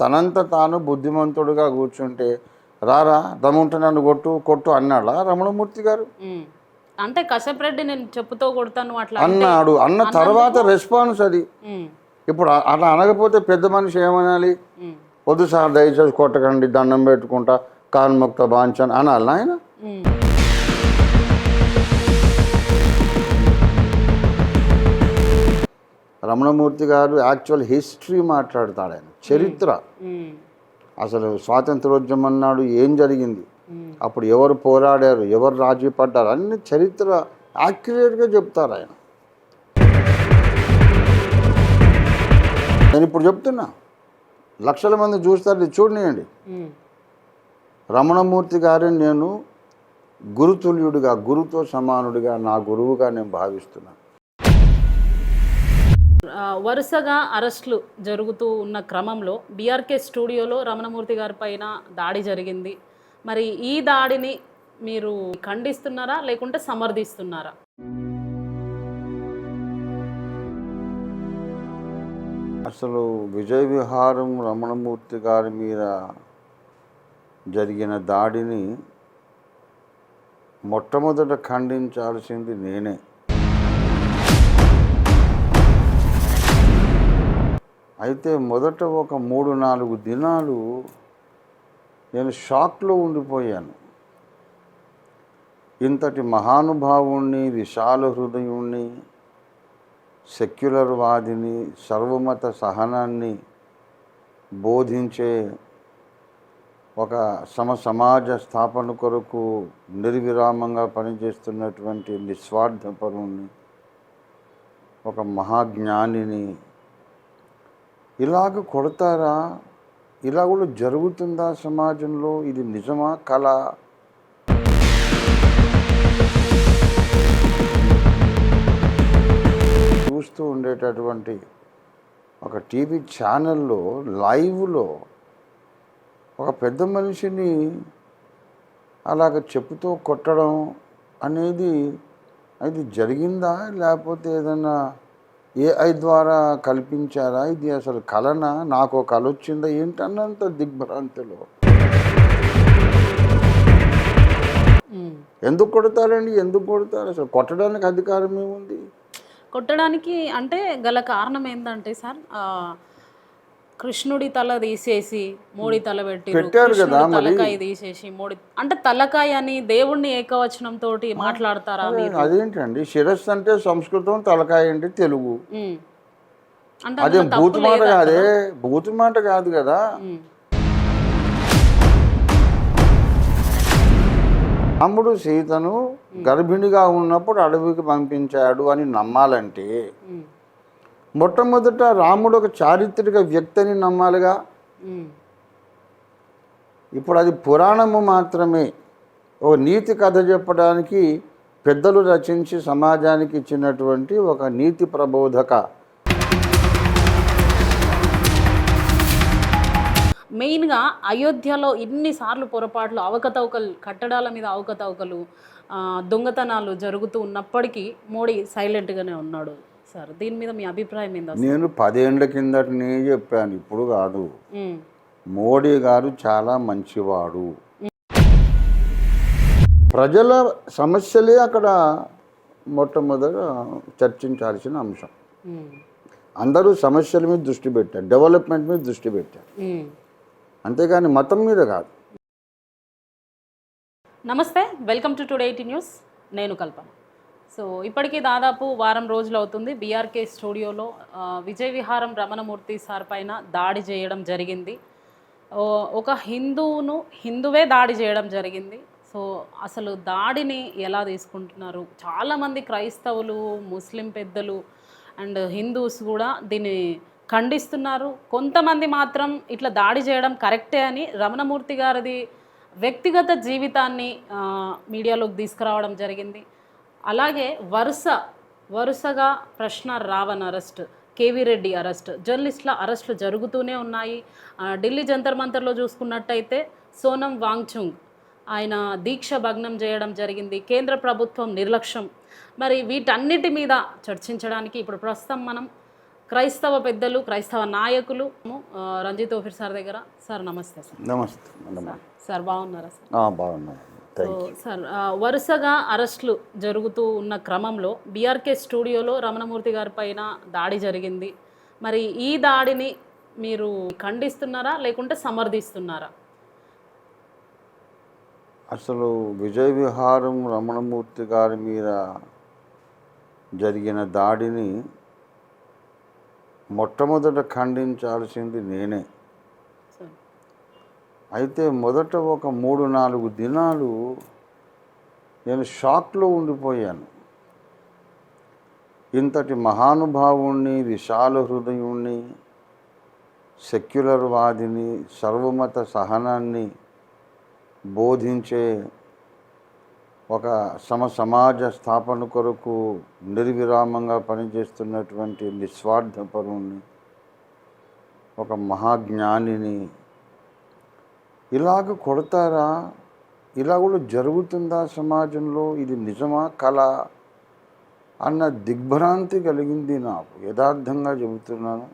తనంత తాను బుద్ధిమంతుడుగా కూర్చుంటే రారా దమ్ముంటే నన్ను కొట్టు కొట్టు అన్నాడా రమణమూర్తి గారు? అంటే కశ్యప్ రెడ్డి నేను చెప్పుతో కొడతాను అట్లా అన్నాడు. అన్న తర్వాత రెస్పాన్స్ అది. ఇప్పుడు అలా అనకపోతే పెద్ద మనిషి ఏమనాలి? వద్దు సార్ దయచేసి కొట్టకండి, దండం పెట్టుకుంటా, కాన్ముక్త బాంచన్ అనాలి ఆయన. రమణమూర్తి గారు యాక్చువల్ హిస్టరీ మాట్లాడతాడు ఆయన, చరిత్ర. అసలు స్వాతంత్రోద్యమం నాడు ఏం జరిగింది, అప్పుడు ఎవరు పోరాడారు, ఎవరు రాజీ పడ్డారు, అన్ని చరిత్ర యాక్యురేట్గా చెప్తారు ఆయన. నేను ఇప్పుడు చెప్తున్నా, లక్షల మంది చూస్తారు, చూడనియండి. రమణమూర్తి గారిని నేను గురుతుల్యుడిగా, గురుతో సమానుడిగా, నా గురువుగా నేను భావిస్తున్నాను. వరుసగా అరెస్టులు జరుగుతూ ఉన్న క్రమంలో బీఆర్కే స్టూడియోలో రమణమూర్తి గారి పైన దాడి జరిగింది. మరి ఈ దాడిని మీరు ఖండిస్తున్నారా లేకుంటే సమర్థిస్తున్నారా? అసలు విజయ విహారం రమణమూర్తి గారి మీద జరిగిన దాడిని మొట్టమొదట ఖండించాల్సింది నేనే. అయితే మొదట ఒక 3-4 దినాలు నేను షాక్లో ఉండిపోయాను. ఇంతటి మహానుభావుణ్ణి, విశాల హృదయుణ్ణి, సెక్యులర్ వాదిని, సర్వమత సహనాన్ని బోధించే ఒక సమాజ స్థాపన కొరకు నిర్విరామంగా పనిచేస్తున్నటువంటి నిస్వార్థపరుణ్ణి, ఒక మహాజ్ఞానిని ఇలాగ కొడతారా? ఇలా కూడా జరుగుతుందా సమాజంలో? ఇది నిజమా కళ? చూస్తూ ఉండేటటువంటి ఒక టీవీ ఛానల్లో లైవ్లో ఒక పెద్ద మనిషిని అలాగ చెప్పుతో కొట్టడం అనేది అది జరిగిందా, లేకపోతే ఏదన్నా ఏఐ ద్వారా కల్పించారా? ఇది అసలు కలనా, నాకు కళ వచ్చిందా ఏంటన్నంత దిగ్భ్రాంతిలో. ఎందుకు కొడతారండి? ఎందుకు కొడతారు? అసలు కొట్టడానికి అధికారం ఏముంది? కొట్టడానికి అంటే గల కారణం ఏంటంటే సార్, కృష్ణుడి తల తీసేసి మోడీ తల పెట్టారు కదా, తలకాయ తీసేసి మోడీ అంటే తలకాయ అని దేవుణ్ణి ఏకవచనం తోటి మాట్లాడతారా? అదేంటండి, శిరస్సు అంటే సంస్కృతం, తలకాయ అంటే తెలుగు. అదే బూతు మాట కాదే, బూతు మాట కాదు కదా. రాముడు సీతను గర్భిణిగా ఉన్నప్పుడు అడవికి పంపించాడు అని నమ్మాలంటే మొట్టమొదట రాముడు ఒక చారిత్రక వ్యక్తిని నమ్మాలిగా. ఇప్పుడు అది పురాణము మాత్రమే, ఓ నీతి కథ చెప్పడానికి పెద్దలు రచించి సమాజానికి ఇచ్చినటువంటి ఒక నీతి ప్రబోధక. మెయిన్గా అయోధ్యలో ఇన్నిసార్లు పొరపాట్లు, అవకతవకలు, కట్టడాల మీద అవకతవకలు, దొంగతనాలు జరుగుతూ ఉన్నప్పటికీ మోడీ సైలెంట్గానే ఉన్నాడు సార్. దీని మీద మీ అభిప్రాయం ఏందా? నేను 10 ఏళ్ల కిందటనే చెప్పాను, ఇప్పుడు కాదు. మోడీ గారు చాలా మంచివాడు. ప్రజల సమస్యలే అక్కడ మొట్టమొదట చర్చించాల్సిన అంశం. అందరూ సమస్యల మీద దృష్టి పెట్టారు, డెవలప్మెంట్ మీద దృష్టి పెట్టారు, అంతేగాని మతం మీద కాదు. నమస్తే, వెల్కమ్ టు టుడే 18 న్యూస్. నేను కల్పన. సో ఇప్పటికీ దాదాపు వారం రోజులు అవుతుంది బీఆర్కే స్టూడియోలో విజయ విహారం రమణమూర్తి సార్ పైన దాడి చేయడం జరిగింది. ఒక హిందువే దాడి చేయడం జరిగింది. సో అసలు దాడిని ఎలా తీసుకుంటున్నారు? చాలామంది క్రైస్తవులు, ముస్లిం పెద్దలు అండ్ హిందూస్ కూడా దీన్ని ఖండిస్తున్నారు. కొంతమంది మాత్రం ఇట్లా దాడి చేయడం కరెక్టే అని రమణమూర్తి గారిది వ్యక్తిగత జీవితాన్ని మీడియాలోకి తీసుకురావడం జరిగింది. అలాగే వరుసగా ప్రశ్న Ravan arrest, KV Reddy arrest, జర్నలిస్టుల అరెస్టులు జరుగుతూనే ఉన్నాయి. ఢిల్లీ జంతర్ మంతర్లో చూసుకున్నట్టయితే సోనం వాంగ్చుంగ్ ఆయన దీక్ష భగ్నం చేయడం జరిగింది. కేంద్ర ప్రభుత్వం నిర్లక్ష్యం. మరి వీటన్నిటి మీద చర్చించడానికి ఇప్పుడు ప్రస్తుతం మనం క్రైస్తవ పెద్దలు, క్రైస్తవ నాయకులు రంజిత్ ఓఫీర్ సార్ దగ్గర. సార్ నమస్తే సార్. నమస్తే మేడం. సార్ బాగున్నారా సార్? బాగున్నాను. సో సార్, వరుసగా అరెస్టులు జరుగుతూ ఉన్న క్రమంలో బీఆర్కే స్టూడియోలో రమణమూర్తి గారి పైన దాడి జరిగింది. మరి ఈ దాడిని మీరు ఖండిస్తున్నారా లేకుంటే సమర్థిస్తున్నారా? అసలు విజయ విహారం రమణమూర్తి గారి మీద జరిగిన దాడిని మొట్టమొదట ఖండించాల్సింది నేనే. అయితే మొదట ఒక 3-4 దినాలు నేను షాక్లో ఉండిపోయాను. ఇంతటి మహానుభావుణ్ణి, విశాల హృదయుణ్ణి, సెక్యులర్ వాదిని, సర్వమత సహనాన్ని బోధించే ఒక సమాజ స్థాపన కొరకు నిర్విరామంగా పనిచేస్తున్నటువంటి నిస్వార్థపరుణ్ణి, ఒక మహాజ్ఞానిని ఇలాగ కొడతారా? ఇలా కూడా జరుగుతుందా సమాజంలో? ఇది నిజమా కళ అన్న దిగ్భ్రాంతి కలిగింది నాకు. యథార్థంగా చెబుతున్నాను.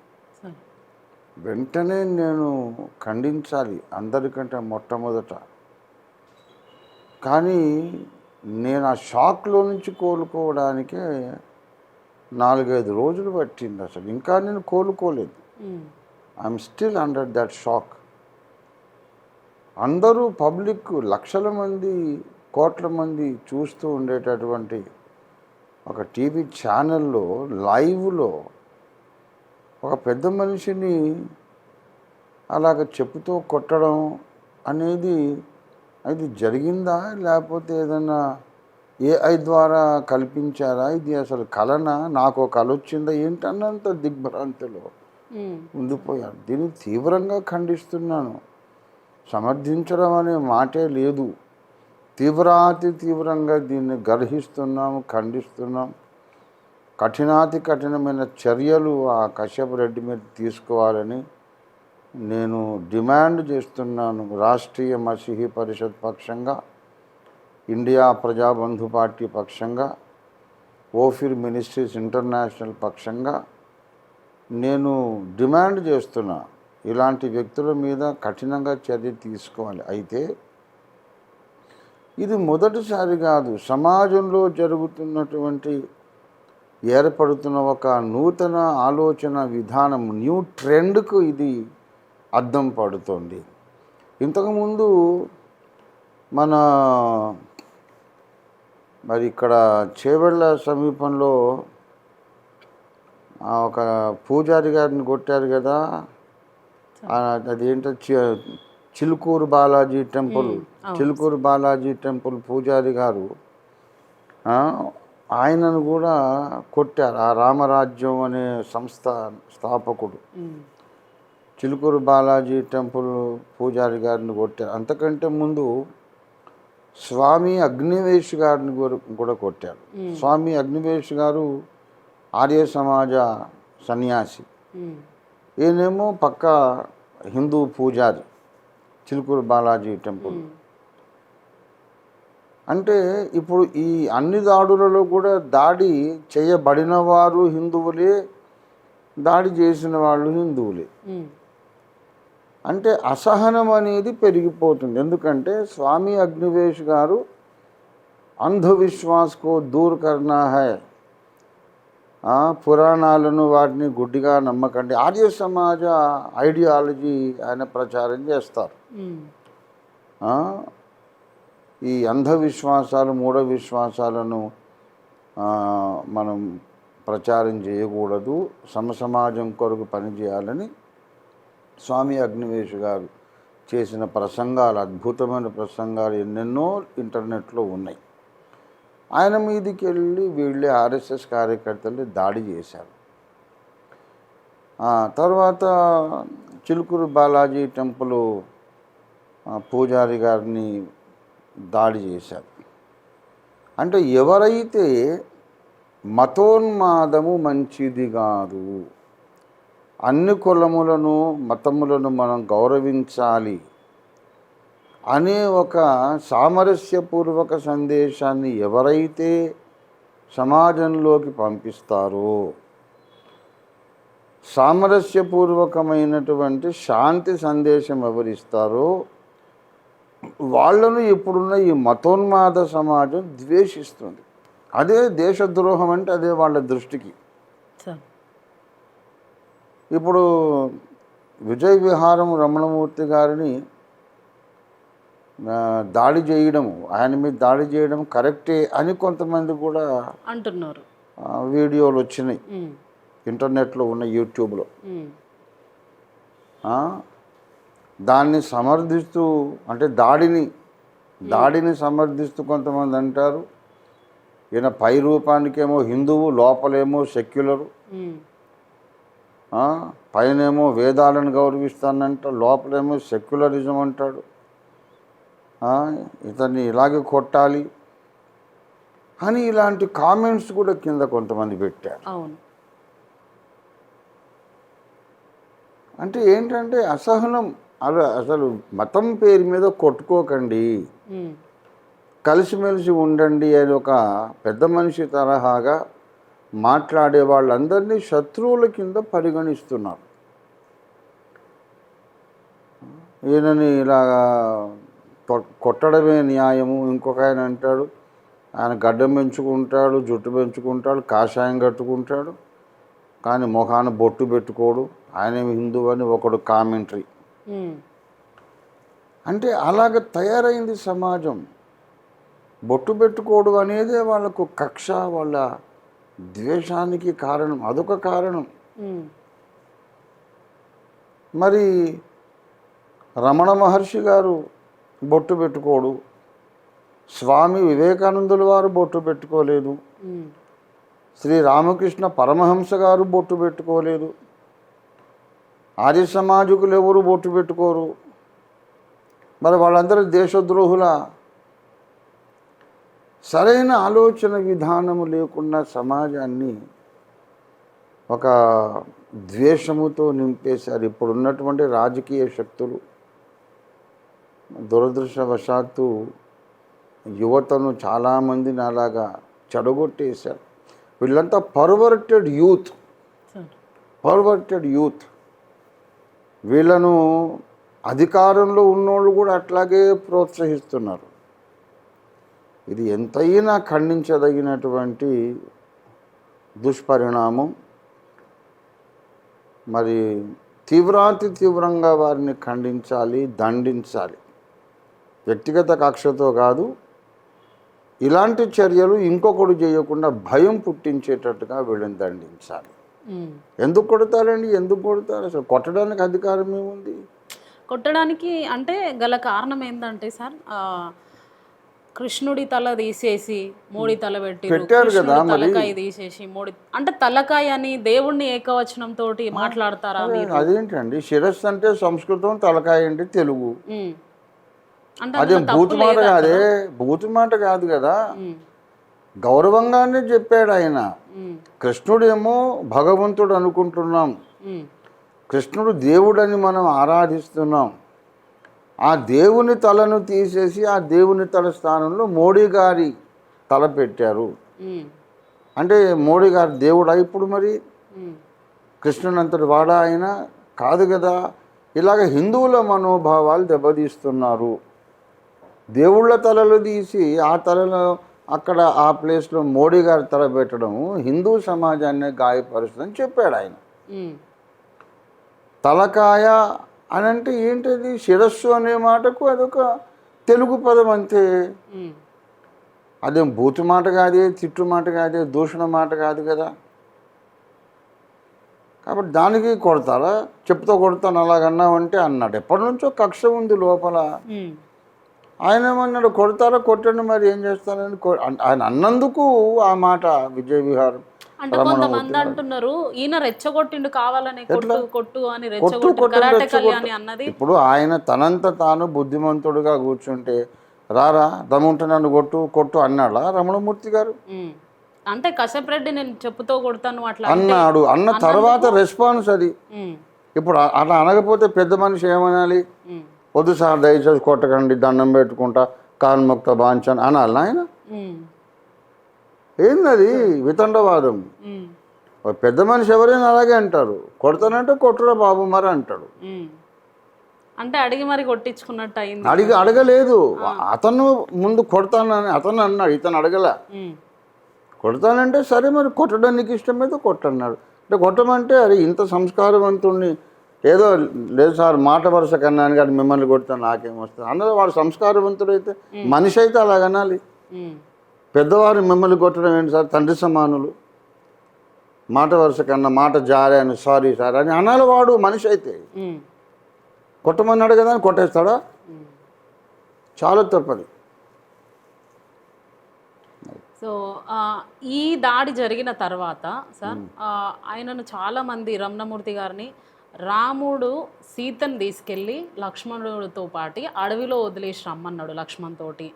వెంటనే నేను ఖండించాలి అందరికంటే మొట్టమొదట. కానీ నేను ఆ షాక్లో నుంచి కోలుకోవడానికే 4-5 రోజులు పట్టింది. అసలు ఇంకా నేను కోలుకోలేదు. I'm still under that shock. అందరూ పబ్లిక్, లక్షల మంది, కోట్ల మంది చూస్తూ ఉండేటటువంటి ఒక టీవీ ఛానల్లో లైవ్లో ఒక పెద్ద మనిషిని అలాగ చెప్పుతో కొట్టడం అనేది అది జరిగిందా లేకపోతే ఏదైనా ఏఐ ద్వారా కల్పించారా? ఇది అసలు కలనా, నాకు కల వచ్చిందా ఏంటన్నంత దిగ్భ్రాంతిలో ఉండిపోయాను. దీన్ని తీవ్రంగా ఖండిస్తున్నాను. సమర్థించడం అనే మాటే లేదు. తీవ్రాతి తీవ్రంగా దీన్ని గర్హిస్తున్నాము, ఖండిస్తున్నాం. కఠినాతి కఠినమైన చర్యలు ఆ కశ్యప్ రెడ్డి మీద తీసుకోవాలని నేను డిమాండ్ చేస్తున్నాను. రాష్ట్రీయ మసీహీ పరిషత్ పక్షంగా, ఇండియా ప్రజాబంధు పార్టీ పక్షంగా, ఓఫీర్ మినిస్ట్రీస్ ఇంటర్నేషనల్ పక్షంగా నేను డిమాండ్ చేస్తున్నా. ఇలాంటి వ్యక్తుల మీద కఠినంగా చర్య తీసుకోవాలి. అయితే ఇది మొదటిసారి కాదు. సమాజంలో జరుగుతున్నటువంటి ఏర్పడుతున్న ఒక నూతన ఆలోచన విధానం, న్యూ ట్రెండ్కు ఇది అద్దం పడుతుంది. ఇంతకుముందు మరి ఇక్కడ చేవెళ్ళ సమీపంలో ఒక పూజారి గారిని కొట్టారు కదా, అదేంటో చిలుకూరు బాలాజీ టెంపుల్, చిలుకూరు బాలాజీ టెంపుల్ పూజారి గారు, ఆయనను కూడా కొట్టారు. ఆ రామరాజ్యం అనే సంస్థ స్థాపకుడు చిలుకూరు బాలాజీ టెంపుల్ పూజారి గారిని కొట్టారు. అంతకంటే ముందు స్వామి అగ్నివేష్ గారిని కూడా కొట్టారు. స్వామి అగ్నివేష్ గారు ఆర్య సమాజ సన్యాసి, ఈయనేమో పక్క హిందూ పూజారి. చిలుకూరు బాలాజీ టెంపుల్ అంటే ఇప్పుడు ఈ అన్ని దాడులలో కూడా దాడి చేయబడిన వారు హిందువులే, దాడి చేసిన వాళ్ళు హిందువులే. అంటే అసహనం అనేది పెరిగిపోతుంది. ఎందుకంటే స్వామి అగ్నివేష్ గారు అంధవిశ్వాస్కో దూర్ కర్నా హై, పురాణాలను వాటిని గుడ్డిగా నమ్మకండి, ఆర్య సమాజ ఐడియాలజీ ఆయన ప్రచారం చేస్తారు. ఈ అంధవిశ్వాసాలు, మూఢ విశ్వాసాలను మనం ప్రచారం చేయకూడదు, సమసమాజం కొరకు పనిచేయాలని స్వామి అగ్నివేష్ గారు చేసిన ప్రసంగాలు, అద్భుతమైన ప్రసంగాలు ఎన్నెన్నో ఇంటర్నెట్లో ఉన్నాయి. ఆయన మీదకి వెళ్ళి వీళ్ళే ఆర్ఎస్ఎస్ కార్యకర్తలు దాడి చేశారు. తర్వాత చిలుకూరు బాలాజీ టెంపుల్ పూజారి గారిని దాడి చేశారు. అంటే ఎవరైతే మతోన్మాదము మంచిది కాదు, అన్ని కులములను మతములను మనం గౌరవించాలి అనే ఒక సామరస్యపూర్వక సందేశాన్ని ఎవరైతే సమాజంలోకి పంపిస్తారో సామరస్యపూర్వకమైనటువంటి శాంతి సందేశం ఎవరిస్తారో వాళ్ళను ఇప్పుడున్న ఈ మతోన్మాద సమాజం ద్వేషిస్తుంది. అదే దేశద్రోహం అంటే అదే వాళ్ళ దృష్టికి. ఇప్పుడు విజయ విహారం రమణమూర్తి గారిని దాడి చేయడము, ఆయన మీద దాడి చేయడం కరెక్టే అని కొంతమంది కూడా అంటున్నారు. వీడియోలు వచ్చినాయి ఇంటర్నెట్లో ఉన్న, యూట్యూబ్లో. దాన్ని సమర్థిస్తూ అంటే దాడిని సమర్థిస్తూ కొంతమంది అంటారు. ఈయన పై రూపానికేమో హిందువు, లోపలేమో సెక్యులరు. పైనేమో వేదాలను గౌరవిస్తానంట, లోపలేమో సెక్యులరిజం అంటాడు. ఇతన్ని ఇలాగే కొట్టాలి అని ఇలాంటి కామెంట్స్ కూడా కింద కొంతమంది పెట్టారు. అంటే ఏంటంటే అసహనం. అసలు మతం పేరు మీద కొట్టుకోకండి, కలిసిమెలిసి ఉండండి అని ఒక పెద్ద మనిషి తరహాగా మాట్లాడే వాళ్ళందరినీ శత్రువుల కింద పరిగణిస్తున్నారు. ఈయనని ఇలా కొట్టడమే న్యాయము. ఇంకొక ఆయన అంటాడు ఆయన గడ్డం పెంచుకుంటాడు, జుట్టు పెంచుకుంటాడు, కాషాయం కట్టుకుంటాడు, కానీ మొఖాన బొట్టు పెట్టుకోడు, ఆయనేమి హిందువు అని ఒకడు కామెంటరీ. అంటే అలాగ తయారైంది సమాజం. బొట్టు పెట్టుకోడు అనేదే వాళ్ళకు కక్ష, వాళ్ళ ద్వేషానికి కారణం. అదొక కారణం. మరి రమణ మహర్షి గారు బొట్టు పెట్టుకోడు, స్వామి వివేకానందుల వారు బొట్టు పెట్టుకోలేదు, శ్రీ రామకృష్ణ పరమహంస గారు బొట్టు పెట్టుకోలేదు, ఆర్య సమాజకులు ఎవరు బొట్టు పెట్టుకోరు. మరి వాళ్ళందరూ దేశద్రోహుల? సరైన ఆలోచన విధానము లేకుండా సమాజాన్ని ఒక ద్వేషముతో నింపేశారు ఇప్పుడున్నటువంటి రాజకీయ శక్తులు. దురదృష్టవశాత్తు యువతను చాలామందిని అలాగా చెడగొట్టేశారు. వీళ్ళంతా పర్వర్టెడ్ యూత్. వీళ్ళను అధికారంలో ఉన్నోళ్ళు కూడా అట్లాగే ప్రోత్సహిస్తున్నారు. ఇది ఎంతైనా ఖండించదగినటువంటి దుష్పరిణామం. మరి తీవ్రంగా వారిని ఖండించాలి, దండించాలి. వ్యక్తిగత కక్షతో కాదు, ఇలాంటి చర్యలు ఇంకొకడు చేయకుండా భయం పుట్టించేటట్టుగా వీళ్ళని దండించాలి. ఎందుకు కొడతారండి? ఎందుకు కొడతారు? అసలు కొట్టడానికి అధికారం ఏముంది? కొట్టడానికి అంటే గల కారణం ఏంటంటే సార్, కృష్ణుడి తల తీసేసి మోడీ తల పెట్టారు కదా, తలకాయ తీసేసి మోడీ అంటే తలకాయ అని దేవుణ్ణి ఏకవచనం తోటి మాట్లాడతారా? అదేంటండి, శిరస్సు అంటే సంస్కృతం, తలకాయ అంటే తెలుగు. అదే బూతు మాట కాదు కదా, గౌరవంగానే చెప్పాడు ఆయన. కృష్ణుడేమో భగవంతుడు అనుకుంటున్నాం, కృష్ణుడు దేవుడని మనం ఆరాధిస్తున్నాం. ఆ దేవుని తలను తీసేసి ఆ దేవుని తల స్థానంలో మోడీ గారి తల పెట్టారు. అంటే మోడీ గారి దేవుడా ఇప్పుడు? మరి కృష్ణుని అంతటి వాడా ఆయన? కాదు కదా. ఇలాగ హిందువుల మనోభావాలు దెబ్బతీస్తున్నారు. దేవుళ్ళ తలలు తీసి ఆ తలలో అక్కడ ఆ ప్లేస్లో మోడీ గారి తల పెట్టడం హిందూ సమాజాన్ని గాయపరుస్తుందని చెప్పాడు ఆయన. తలకాయ అని అంటే ఏంటది? శిరస్సు అనే మాటకు అదొక తెలుగు పదం అంతే. అదేం బూతు మాట కాదే, తిట్టు మాట కాదే, దూషణ మాట కాదు కదా. కాబట్టి దానికి కొడతారా? చెప్తూ కొడతాను అలాగన్నావంటే అన్నాడు. ఎప్పటి నుంచో కక్ష ఉంది లోపల. ఆయన ఏమన్నాడు? కొడతారా? కొట్టండి, మరి ఏం చేస్తారని ఆయన అన్నందుకు ఆ మాట విజయ విహారం. అంటే కొంతమంది అంటున్నారు ఈయన రెచ్చగొట్టిండు కావాలని, కొట్టు అని రెచ్చగొట్టు అన్నది. ఇప్పుడు ఆయన తనంత తాను బుద్ధిమంతుడుగా కూర్చుంటే రారా దమ్ముంటే నన్ను కొట్టు అన్నాడా రమణమూర్తి గారు? అంటే కశ్యప్ రెడ్డి నేను చెప్పుతో కొడతాను అట్లా అన్నాడు. అన్న తర్వాత రెస్పాన్స్ అది. ఇప్పుడు అలా అనకపోతే పెద్ద మనిషి ఏమనాలి? వద్దు సార్ దయచేసి కొట్టకండి, దండం పెట్టుకుంటా, కాన్ముక్త బాంఛన్ అనాలి ఆయన? ఏందది? వితండవాదం. ఒక పెద్ద మనిషి ఎవరైనా అలాగే అంటారు, కొడతానంటే కొట్టురా బాబు మరి అంటాడు. అంటే అడిగి మరి కొట్టించుకున్నట్టు అయింది. అడగలేదు, అతను ముందు కొడతానని అతను అన్నాడు, ఇతను అడగల. కొడతానంటే సరే మరి కొట్టడానికి ఇష్టమైతే కొట్టన్నాడు. అంటే కొట్టమంటే అరే ఇంత సంస్కారవంతుణ్ణి ఏదో లేదు సార్ మాట వరుస కన్నాను కానీ మిమ్మల్ని కొడతాను నాకేం వస్తుంది అందులో వాడు సంస్కారవంతుడైతే మనిషి అయితే అలాగనాలి. పెద్దవారు మిమ్మల్ని కొట్టడం ఏంటి సార్, తండ్రి సమానులు, మాట వరుస కన్నా మాట జారాను సారీ సార్ అని అనాలి. వాడు మనిషి అయితే కొట్టమన్నాడు కదా అని కొట్టేస్తాడా? చాలా తప్పది. సో ఈ దాడి జరిగిన తర్వాత సార్ ఆయనను చాలామంది రమణమూర్తి గారిని రాముడు సీతను తీసుకెళ్ళి లక్ష్మణుడితో పాటు అడవిలో వదిలేసి రమ్మన్నాడు లక్ష్మణ్ తోటి,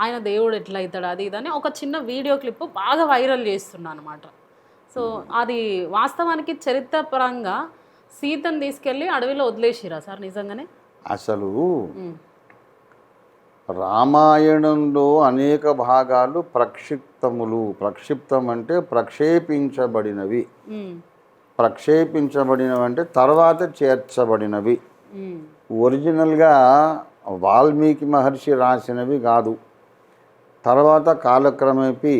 ఆయన దేవుడు ఎట్లయితాడు అది ఇదని ఒక చిన్న వీడియో క్లిప్ బాగా వైరల్ చేస్తున్నా అనమాట. సో అది వాస్తవానికి చరిత్రపరంగా సీతను తీసుకెళ్ళి అడవిలో వదిలేసిరా సార్ నిజంగానే? అసలు రామాయణంలో అనేక భాగాలు ప్రక్షిప్తములు. ప్రక్షిప్తం అంటే ప్రక్షేపించబడినవి. ప్రక్షేపించబడినవి అంటే తర్వాత చేర్చబడినవి. ఒరిజినల్గా వాల్మీకి మహర్షి రాసినవి కాదు. తర్వాత కాలక్రమేపీ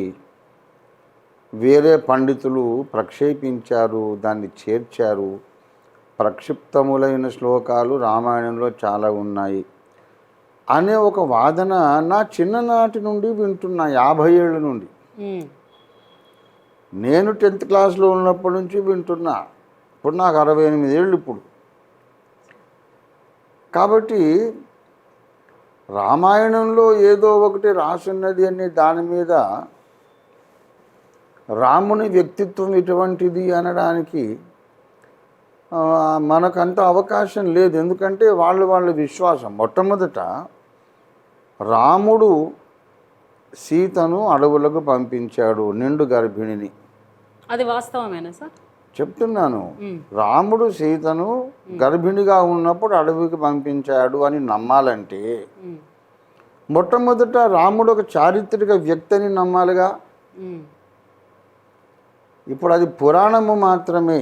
వేరే పండితులు ప్రక్షేపించారు, దాన్ని చేర్చారు. ప్రక్షిప్తములైన శ్లోకాలు రామాయణంలో చాలా ఉన్నాయి అనే ఒక వాదన నా చిన్ననాటి నుండి వింటున్నా, 50 ఏళ్ళ నుండి. నేను 10th క్లాస్లో ఉన్నప్పటి నుంచి వింటున్నా. ఇప్పుడు నాకు 68 ఏళ్ళు ఇప్పుడు. కాబట్టి రామాయణంలో ఏదో ఒకటి రాసున్నది అనే దాని మీద రాముని వ్యక్తిత్వం ఇటువంటిది అనడానికి మనకంత అవకాశం లేదు. ఎందుకంటే వాళ్ళ విశ్వాసం. మొట్టమొదట రాముడు సీతను అడవులకు పంపించాడు, నిండు గర్భిణిని. అది వాస్తవమేనా సార్? చెప్తున్నాను. రాముడు సీతను గర్భిణిగా ఉన్నప్పుడు అడవికి పంపించాడు అని నమ్మాలంటే మొట్టమొదట రాముడు ఒక చారిత్రక వ్యక్తి అని నమ్మాలిగా. ఇప్పుడు అది పురాణము మాత్రమే,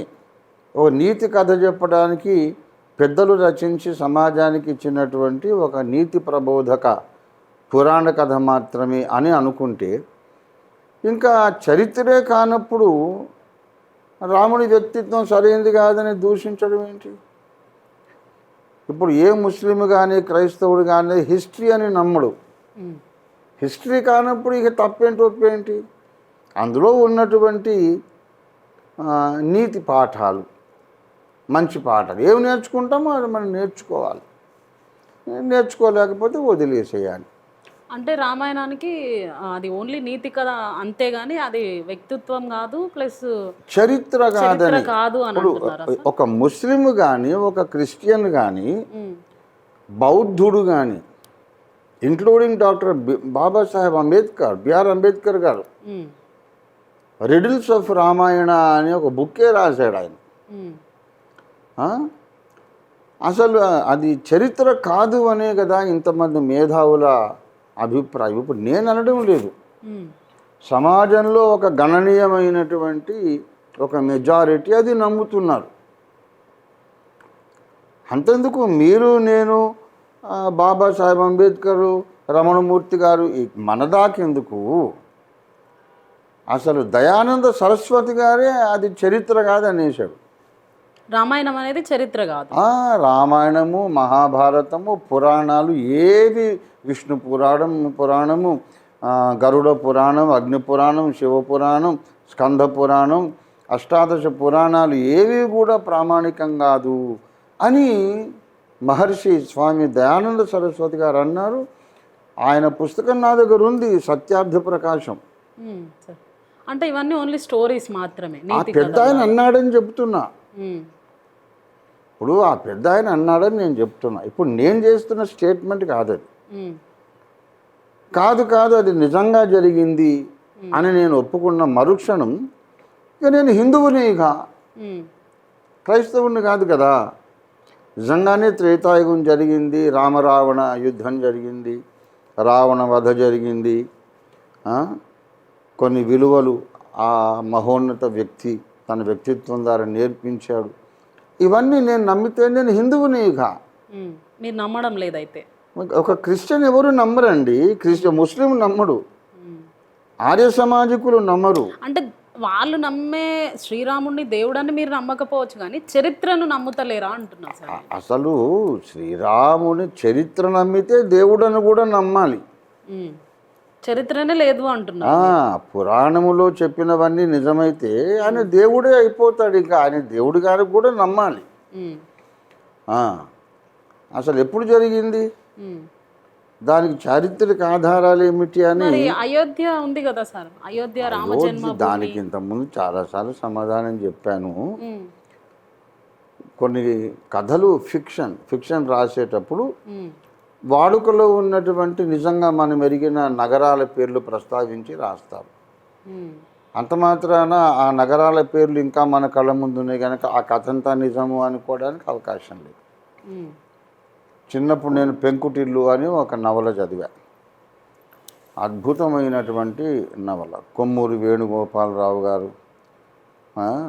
ఒక నీతి కథ చెప్పడానికి పెద్దలు రచించి సమాజానికి ఇచ్చినటువంటి ఒక నీతి ప్రబోధక పురాణ కథ మాత్రమే అని అనుకుంటే, ఇంకా చరిత్రే కానప్పుడు రాముని వ్యక్తిత్వం సరైనది కాదని దూషించడం ఏంటి? ఇప్పుడు ఏ ముస్లిం కానీ క్రైస్తవుడు కానీ హిస్టరీ అని నమ్మడు. హిస్టరీ కానప్పుడు ఇక తప్పేంటి ఒప్పేంటి? అందులో ఉన్నటువంటి నీతి పాఠాలు, మంచి పాఠాలు ఏమి నేర్చుకుంటామో అది మనం నేర్చుకోవాలి. నేర్చుకోలేకపోతే వదిలేసేయాలి. అంటే రామాయణానికి అది ఓన్లీ నీతి కదా, అంతేగాని అది వ్యక్తిత్వం కాదు, ప్లస్ చరిత్ర కాదు అని అంటున్నారా? ఒక ముస్లిం కానీ, ఒక క్రిస్టియన్ కానీ, బౌద్ధుడు కానీ, including doctor Babasaheb Ambedkar, BR Ambedkar గారు రిడిల్స్ ఆఫ్ రామాయణ అనే ఒక బుక్కే రాశాడు ఆయన. అసలు అది చరిత్ర కాదు అనే కదా ఇంతమంది మేధావుల అభిప్రాయం. ఇప్పుడు నేను అనడం లేదు, సమాజంలో ఒక గణనీయమైనటువంటి ఒక మెజారిటీ అది నమ్ముతున్నారు. అంతెందుకు మీరు నేను బాబాసాహెబ్ అంబేద్కర్, రమణమూర్తి గారు మనదాకెందుకు? అసలు దయానంద సరస్వతి గారే అది చరిత్ర కాదు అనేసాడు. రామాయణం అనేది చరిత్ర కాదు. రామాయణము, మహాభారతము, పురాణాలు ఏవి, విష్ణు పురాణము, గరుడ పురాణం, అగ్ని పురాణం, శివ పురాణం, స్కంద పురాణం, అష్టాదశ పురాణాలు ఏవి కూడా ప్రామాణికం కాదు అని మహర్షి స్వామి దయానంద సరస్వతి గారు అన్నారు. ఆయన పుస్తకం నా దగ్గర ఉంది, సత్యార్థ ప్రకాశం. అంటే ఇవన్నీ ఓన్లీ స్టోరీస్ మాత్రమే. ఆ పెద్ద ఆయన అన్నాడని చెప్తున్నా. ఇప్పుడు ఆ పెద్ద ఆయన అన్నాడని నేను చెప్తున్నా. ఇప్పుడు నేను చేస్తున్న స్టేట్మెంట్ కాదు అది. కాదు అది నిజంగా జరిగింది అని నేను ఒప్పుకున్న మరుక్షణం ఇక నేను హిందువుని, ఇక క్రైస్తవుని కాదు కదా. నిజంగానే త్రేతాయుగం జరిగింది, రామరావణ యుద్ధం జరిగింది, రావణ వధ జరిగింది, కొన్ని విలువలు ఆ మహోన్నత వ్యక్తి తన వ్యక్తిత్వం ద్వారా నేర్పించాడు. ఇవన్నీ నేను నమ్మితే నేను హిందువుని. ఇక మీరు నమ్మడం లేదైతే? ఒక క్రిస్టియన్ ఎవరు నమ్మరండి. ముస్లిం నమ్మడు, ఆర్య సమాజికులు నమ్మరు. అంటే వాళ్ళు నమ్మే శ్రీరాముడిని దేవుడని మీరు నమ్మకపోవచ్చు, కానీ చరిత్రను నమ్ముతలేరా అంటున్నా సార్. అసలు శ్రీరాముని చరిత్ర నమ్మితే దేవుడని కూడా నమ్మాలి. చరిత్రనే లేదు అంటున్నా. పురాణములో చెప్పినవన్నీ నిజమైతే ఆయన దేవుడే అయిపోతాడు. ఇంకా ఆయన దేవుడి గారికి కూడా నమ్మాలి. అసలు ఎప్పుడు జరిగింది, దానికి చారిత్రక ఆధారాలు ఏమిటి అని. అయోధ్య ఉంది కదా సార్, అయోధ్య రామజన్మ. దానికి ఇంతకుముందు చాలాసార్లు సమాధానం చెప్పాను. కొన్ని కథలు ఫిక్షన్ రాసేటప్పుడు వాడుకలో ఉన్నటువంటి నిజంగా మనం ఎరిగిన నగరాల పేర్లు ప్రస్తావించి రాస్తారు. అంత మాత్రాన ఆ నగరాల పేర్లు ఇంకా మన కళ్ళ ముందు ఉన్నాయి కనుక ఆ కథ అంతా నిజము అనుకోవడానికి అవకాశం లేదు. చిన్నప్పుడు నేను పెంకుటిల్లు అని ఒక నవల చదివా. అద్భుతమైనటువంటి నవల, కొమ్మూరి వేణుగోపాలరావు గారు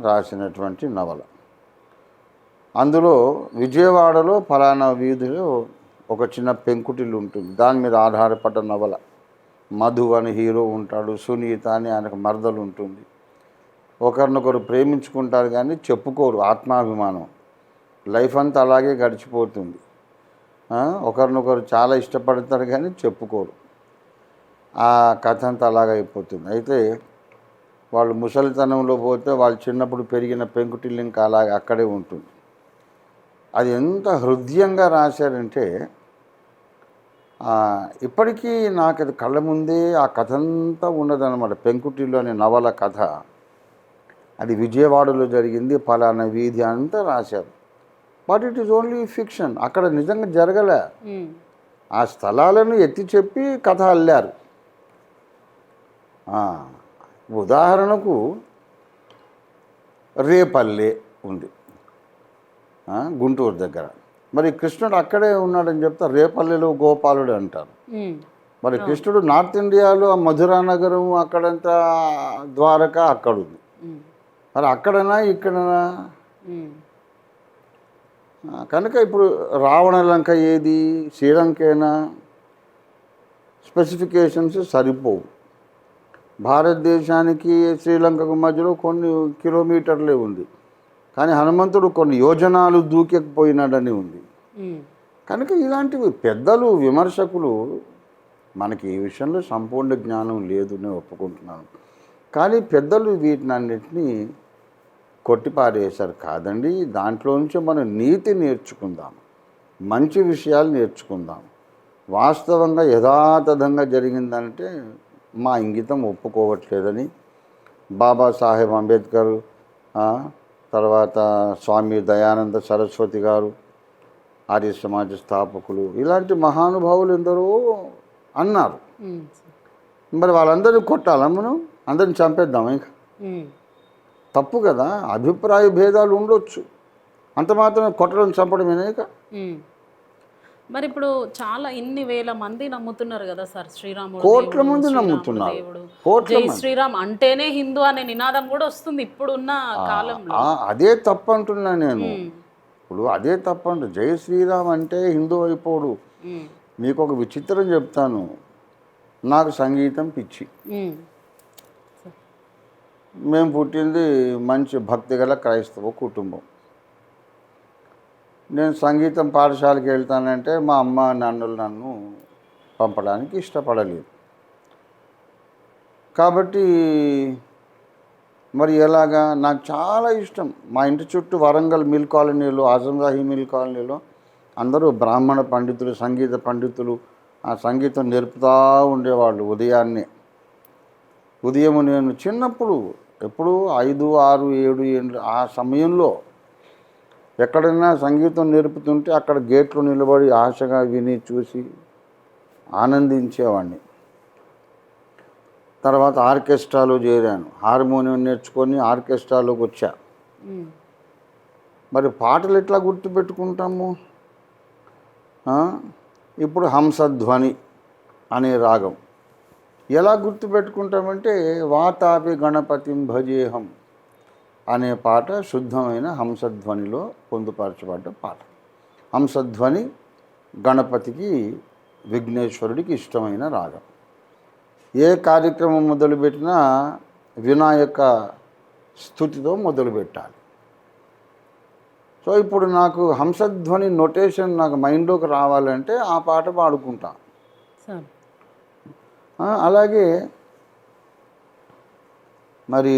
రాసినటువంటి నవల. అందులో విజయవాడలో ఫలానా వీధిలో ఒక చిన్న పెంకుటిల్లు ఉంటుంది, దాని మీద ఆధారపడ్డ నవల. మధు అని హీరో ఉంటాడు, సునీత అని ఆయనకు మరదలు ఉంటుంది. ఒకరినొకరు ప్రేమించుకుంటారు కానీ చెప్పుకోరు, ఆత్మాభిమానం. లైఫ్ అంతా అలాగే గడిచిపోతుంది. ఒకరినొకరు చాలా ఇష్టపడతారు కానీ చెప్పుకోరు. ఆ కథ అంతా అలాగైపోతుంది. అయితే వాళ్ళు ముసలితనంలో పోతే వాళ్ళు చిన్నప్పుడు పెరిగిన పెంకుటిల్లు ఇంకా అలాగే అక్కడే ఉంటుంది. అది ఎంత హృదయంగా రాశారంటే ఇప్పటికీ నాకు అది కళ్ళ ముందే ఆ కథ అంతా ఉన్నదన్నమాట. పెంకుటిల్లు అనే నవల కథ అది విజయవాడలో జరిగింది, ఫలానా వీధి అంతా రాశారు. But it is only fiction. అక్కడ నిజంగా జరగలే. ఆ స్థలాలను ఎత్తి చెప్పి కథ అల్లారు. ఉదాహరణకు రేపల్లె ఉంది గుంటూరు దగ్గర. మరి కృష్ణుడు అక్కడే ఉన్నాడని చెప్తా రేపల్లెలో గోపాలుడు అంటారు. మరి కృష్ణుడు నార్త్ ఇండియాలో మధురా నగరం అక్కడంతా ద్వారక అక్కడుంది. మరి అక్కడనా ఇక్కడనా? కనుక ఇప్పుడు రావణ లంక ఏది, శ్రీలంకేనా? స్పెసిఫికేషన్స్ సరిపోవు. భారతదేశానికి శ్రీలంకకు మధ్యలో కొన్ని కిలోమీటర్లే ఉంది, కానీ హనుమంతుడు కొన్ని యోజనాలు దూకెకపోయినాడని ఉంది. కనుక ఇలాంటివి పెద్దలు విమర్శకులు, మనకి ఈ విషయంలో సంపూర్ణ జ్ఞానం లేదు నేను ఒప్పుకుంటున్నాను, కానీ పెద్దలు వీటినన్నిటినీ కొట్టిపారేశారు. కాదండి, దాంట్లో నుంచి మనం నీతి నేర్చుకుందాం, మంచి విషయాలు నేర్చుకుందాం. వాస్తవంగా యథాతథంగా జరిగిందంటే మా ఇంగితం ఒప్పుకోవట్లేదని బాబాసాహెబ్ అంబేద్కర్, తర్వాత స్వామి దయానంద సరస్వతి గారు, ఆర్య సమాజ స్థాపకులు, ఇలాంటి మహానుభావులు ఎందరో అన్నారు. మరి వాళ్ళందరినీ కొట్టాలా మనం? అందరిని చంపేద్దాం? ఇంకా తప్పు కదా. అభిప్రాయ భేదాలు ఉండొచ్చు, అంత మాత్రం కొట్టడం చంపడమేనా? ఇక మరి ఇప్పుడు చాలా ఇన్ని వేల మంది నమ్ముతున్నారు కదా సార్, శ్రీరాముడు, కోట్ల మంది నమ్ముతున్నారు. జై శ్రీరామ్ అంటేనే హిందూ అనే నినాదం కూడా వస్తుంది ఇప్పుడున్న కాలంలో. అదే తప్పు అంటున్నా నేను. ఇప్పుడు అదే తప్పండి. జై శ్రీరామ్ అంటే హిందూ అయిపోడు. మీకు ఒక విచిత్రం చెప్తాను. నాకు సంగీతం పిచ్చి. మేము పుట్టింది మంచి భక్తి గల క్రైస్తవ కుటుంబం. నేను సంగీతం పాఠశాలకు వెళ్తానంటే మా అమ్మ నాన్నలు నన్ను పంపడానికి ఇష్టపడలేదు. కాబట్టి మరి ఎలాగా, నాకు చాలా ఇష్టం. మా ఇంటి చుట్టూ వరంగల్ మిల్ కాలనీలో, ఆజంజాహి మిల్ కాలనీలో అందరూ బ్రాహ్మణ పండితులు, సంగీత పండితులు ఆ సంగీతం నేర్పుతూ ఉండేవాళ్ళు. ఉదయం నేను చిన్నప్పుడు ఎప్పుడు 5, 6, 7 ఏళ్ళు ఆ సమయంలో ఎక్కడైనా సంగీతం నేర్పుతుంటే అక్కడ గేట్లో నిలబడి ఆశగా విని చూసి ఆనందించేవాడిని. తర్వాత ఆర్కెస్ట్రాలో చేరాను. హార్మోనియం నేర్చుకొని ఆర్కెస్ట్రాలోకి వచ్చా. మరి పాటలు ఎట్లా గుర్తుపెట్టుకుంటాము? ఇప్పుడు హంసధ్వని అనే రాగం ఎలా గుర్తుపెట్టుకుంటామంటే వాతాపి గణపతిం భజేహం అనే పాట శుద్ధమైన హంసధ్వనిలో పొందుపరచబడ్డ పాట. హంసధ్వని గణపతికి విఘ్నేశ్వరుడికి ఇష్టమైన రాగం. ఏ కార్యక్రమం మొదలుపెట్టినా వినాయక స్తుతితో మొదలుపెట్టాలి. సో ఇప్పుడు నాకు హంసధ్వని నొటేషన్ నాకు మైండ్లోకి రావాలంటే ఆ పాట పాడుకుంటా. అలాగే మరి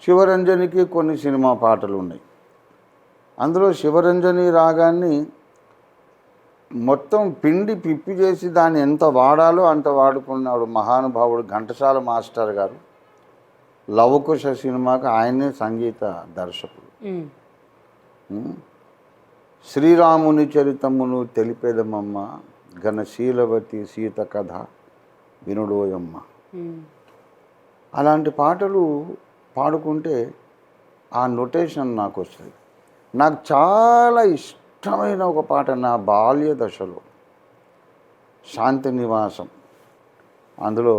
శివరంజనికి కొన్ని సినిమా పాటలు ఉన్నాయి. అందులో శివరంజని రాగాన్ని మొత్తం పిండి పిప్పి చేసి దాన్ని ఎంత వాడాలో అంత వాడుకున్నాడు మహానుభావుడు ఘంటసాల మాస్టర్ గారు. లవకుశ సినిమాకి ఆయనే సంగీత దర్శకుడు. శ్రీరాముని చరితమును తెలిపేదమమ్మ ఘనశీలవతి సీత కథ వినుడోయమ్మ. అలాంటి పాటలు పాడుకుంటే ఆ నొటేషన్ నాకు వస్తుంది. నాకు చాలా ఇష్టమైన ఒక పాట నా బాల్య దశలో శాంతి నివాసం, అందులో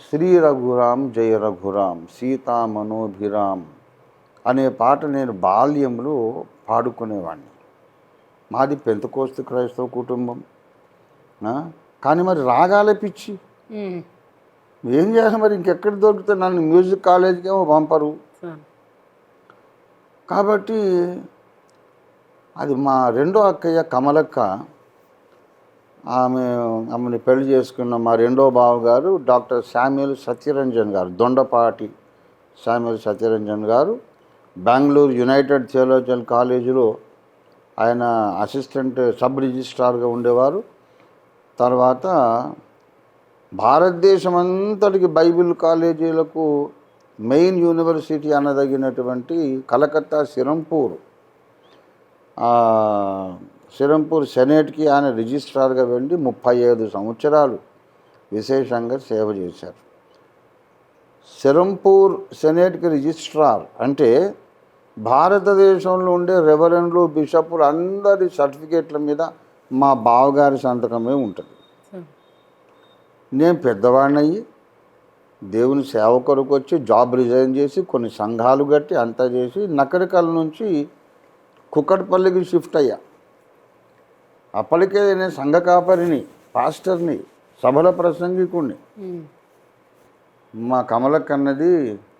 శ్రీ రఘురాం జయ రఘురాం సీతా మనోభిరాం అనే పాట నేను బాల్యంలో పాడుకునేవాడిని. మాది పెంతకోస్తు క్రైస్తవ కుటుంబం, కానీ మరి రాగాల పిచ్చి ఏం చేయాలి మరి, ఇంకెక్కడ దొరికితే నన్ను మ్యూజిక్ కాలేజీకి ఏమో పంపరు. కాబట్టి అది మా రెండో అక్కయ్య కమలక్క, ఆమెని పెళ్లి చేసుకున్న మా రెండో బావగారు డాక్టర్ శామ్యుల్ సత్యరంజన్ గారు, దొండపాటి శామ్యుల్ సత్యరంజన్ గారు బెంగళూరు యునైటెడ్ థియోలాజికల్ కాలేజీలో ఆయన అసిస్టెంట్ సబ్ రిజిస్ట్రార్గా ఉండేవారు. తర్వాత భారతదేశం అంతటికి బైబిల్ కాలేజీలకు మెయిన్ యూనివర్సిటీ అనదగినటువంటి కలకత్తా సిరంపూర్ సెనేట్కి ఆయన రిజిస్ట్రార్గా వెళ్ళి 35 సంవత్సరాలు విశేషంగా సేవ చేశారు. సిరంపూర్ సెనేట్కి రిజిస్ట్రార్ అంటే భారతదేశంలో ఉండే రెవరెండ్లు బిషపులు అందరి సర్టిఫికేట్ల మీద మా బావగారి సంతకమే ఉంటుంది. నేను పెద్దవాడినయ్యి దేవుని సేవ కొరకు వచ్చి జాబ్ రిజైన్ చేసి కొన్ని సంఘాలు కట్టి అంతా చేసి నకరికల్ నుంచి కుక్కట్పల్లికి షిఫ్ట్ అయ్యా. అప్పటికే నేను సంఘ కాపరిని, పాస్టర్ని, సభల ప్రసంగికుడిని. మా కమలక్క అన్నది,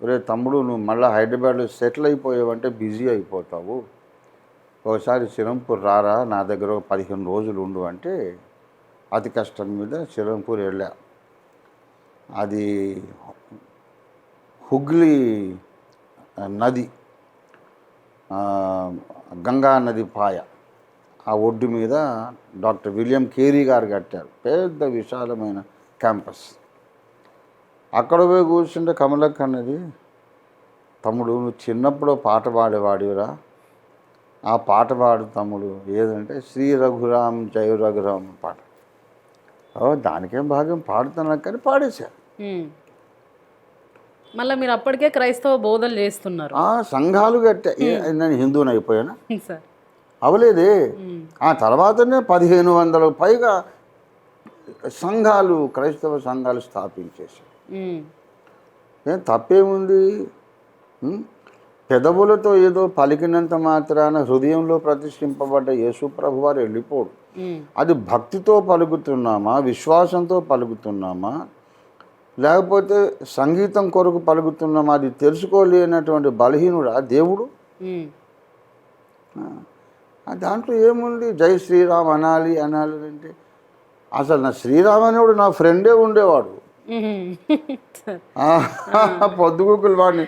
రే తమ్ముడు నువ్వు మళ్ళీ హైదరాబాద్లో సెటిల్ అయిపోయావంటే బిజీ అయిపోతావు, ఒకసారి సిరంపూర్ రారా నా దగ్గర 15 రోజులు ఉండు అంటే అతి కష్టం మీద సిరంపూర్ వెళ్ళా. అది హుగ్లీ నది, గంగా నది పాయ, ఆ ఒడ్డు మీద డాక్టర్ విలియం కేరీ గారు కట్టారు పెద్ద విశాలమైన క్యాంపస్. అక్కడ పోయి కూర్చుంటే కమలక్క అన్నది, తమ్ముడు నువ్వు చిన్నప్పుడు పాట పాడేవాడివిరా, ఆ పాట పాడు తమ్ముడు, ఏదంటే శ్రీ రఘురాం జయ రఘురాం పాట. దానికేం భాగం పాడుతున్నా కానీ పాడేశారు. మళ్ళీ మీరు అప్పటికే క్రైస్తవ బోధలు చేస్తున్నారు. సంఘాలు కట్టా. నేను హిందువుని అయిపోయానా? అవలేదే. ఆ తర్వాతనే 1500 పైగా సంఘాలు, క్రైస్తవ సంఘాలు స్థాపించేశారు. ఏం తప్పేముంది? పెదవులతో ఏదో పలికినంత మాత్రాన హృదయంలో ప్రతిష్ఠింపబడ్డ యేసుప్రభు వారు వెళ్ళిపోడు. అది భక్తితో పలుకుతున్నామా, విశ్వాసంతో పలుకుతున్నామా, లేకపోతే సంగీతం కొరకు పలుకుతున్నామా, అది తెలుసుకోలేనటువంటి బలహీనుడా దేవుడు. దాంట్లో ఏముంది? జై శ్రీరామ్ అనాలి అంటే అసలు నా శ్రీరామనుడు నా ఫ్రెండే ఉండేవాడు. పొద్దుగుకులు వాడిని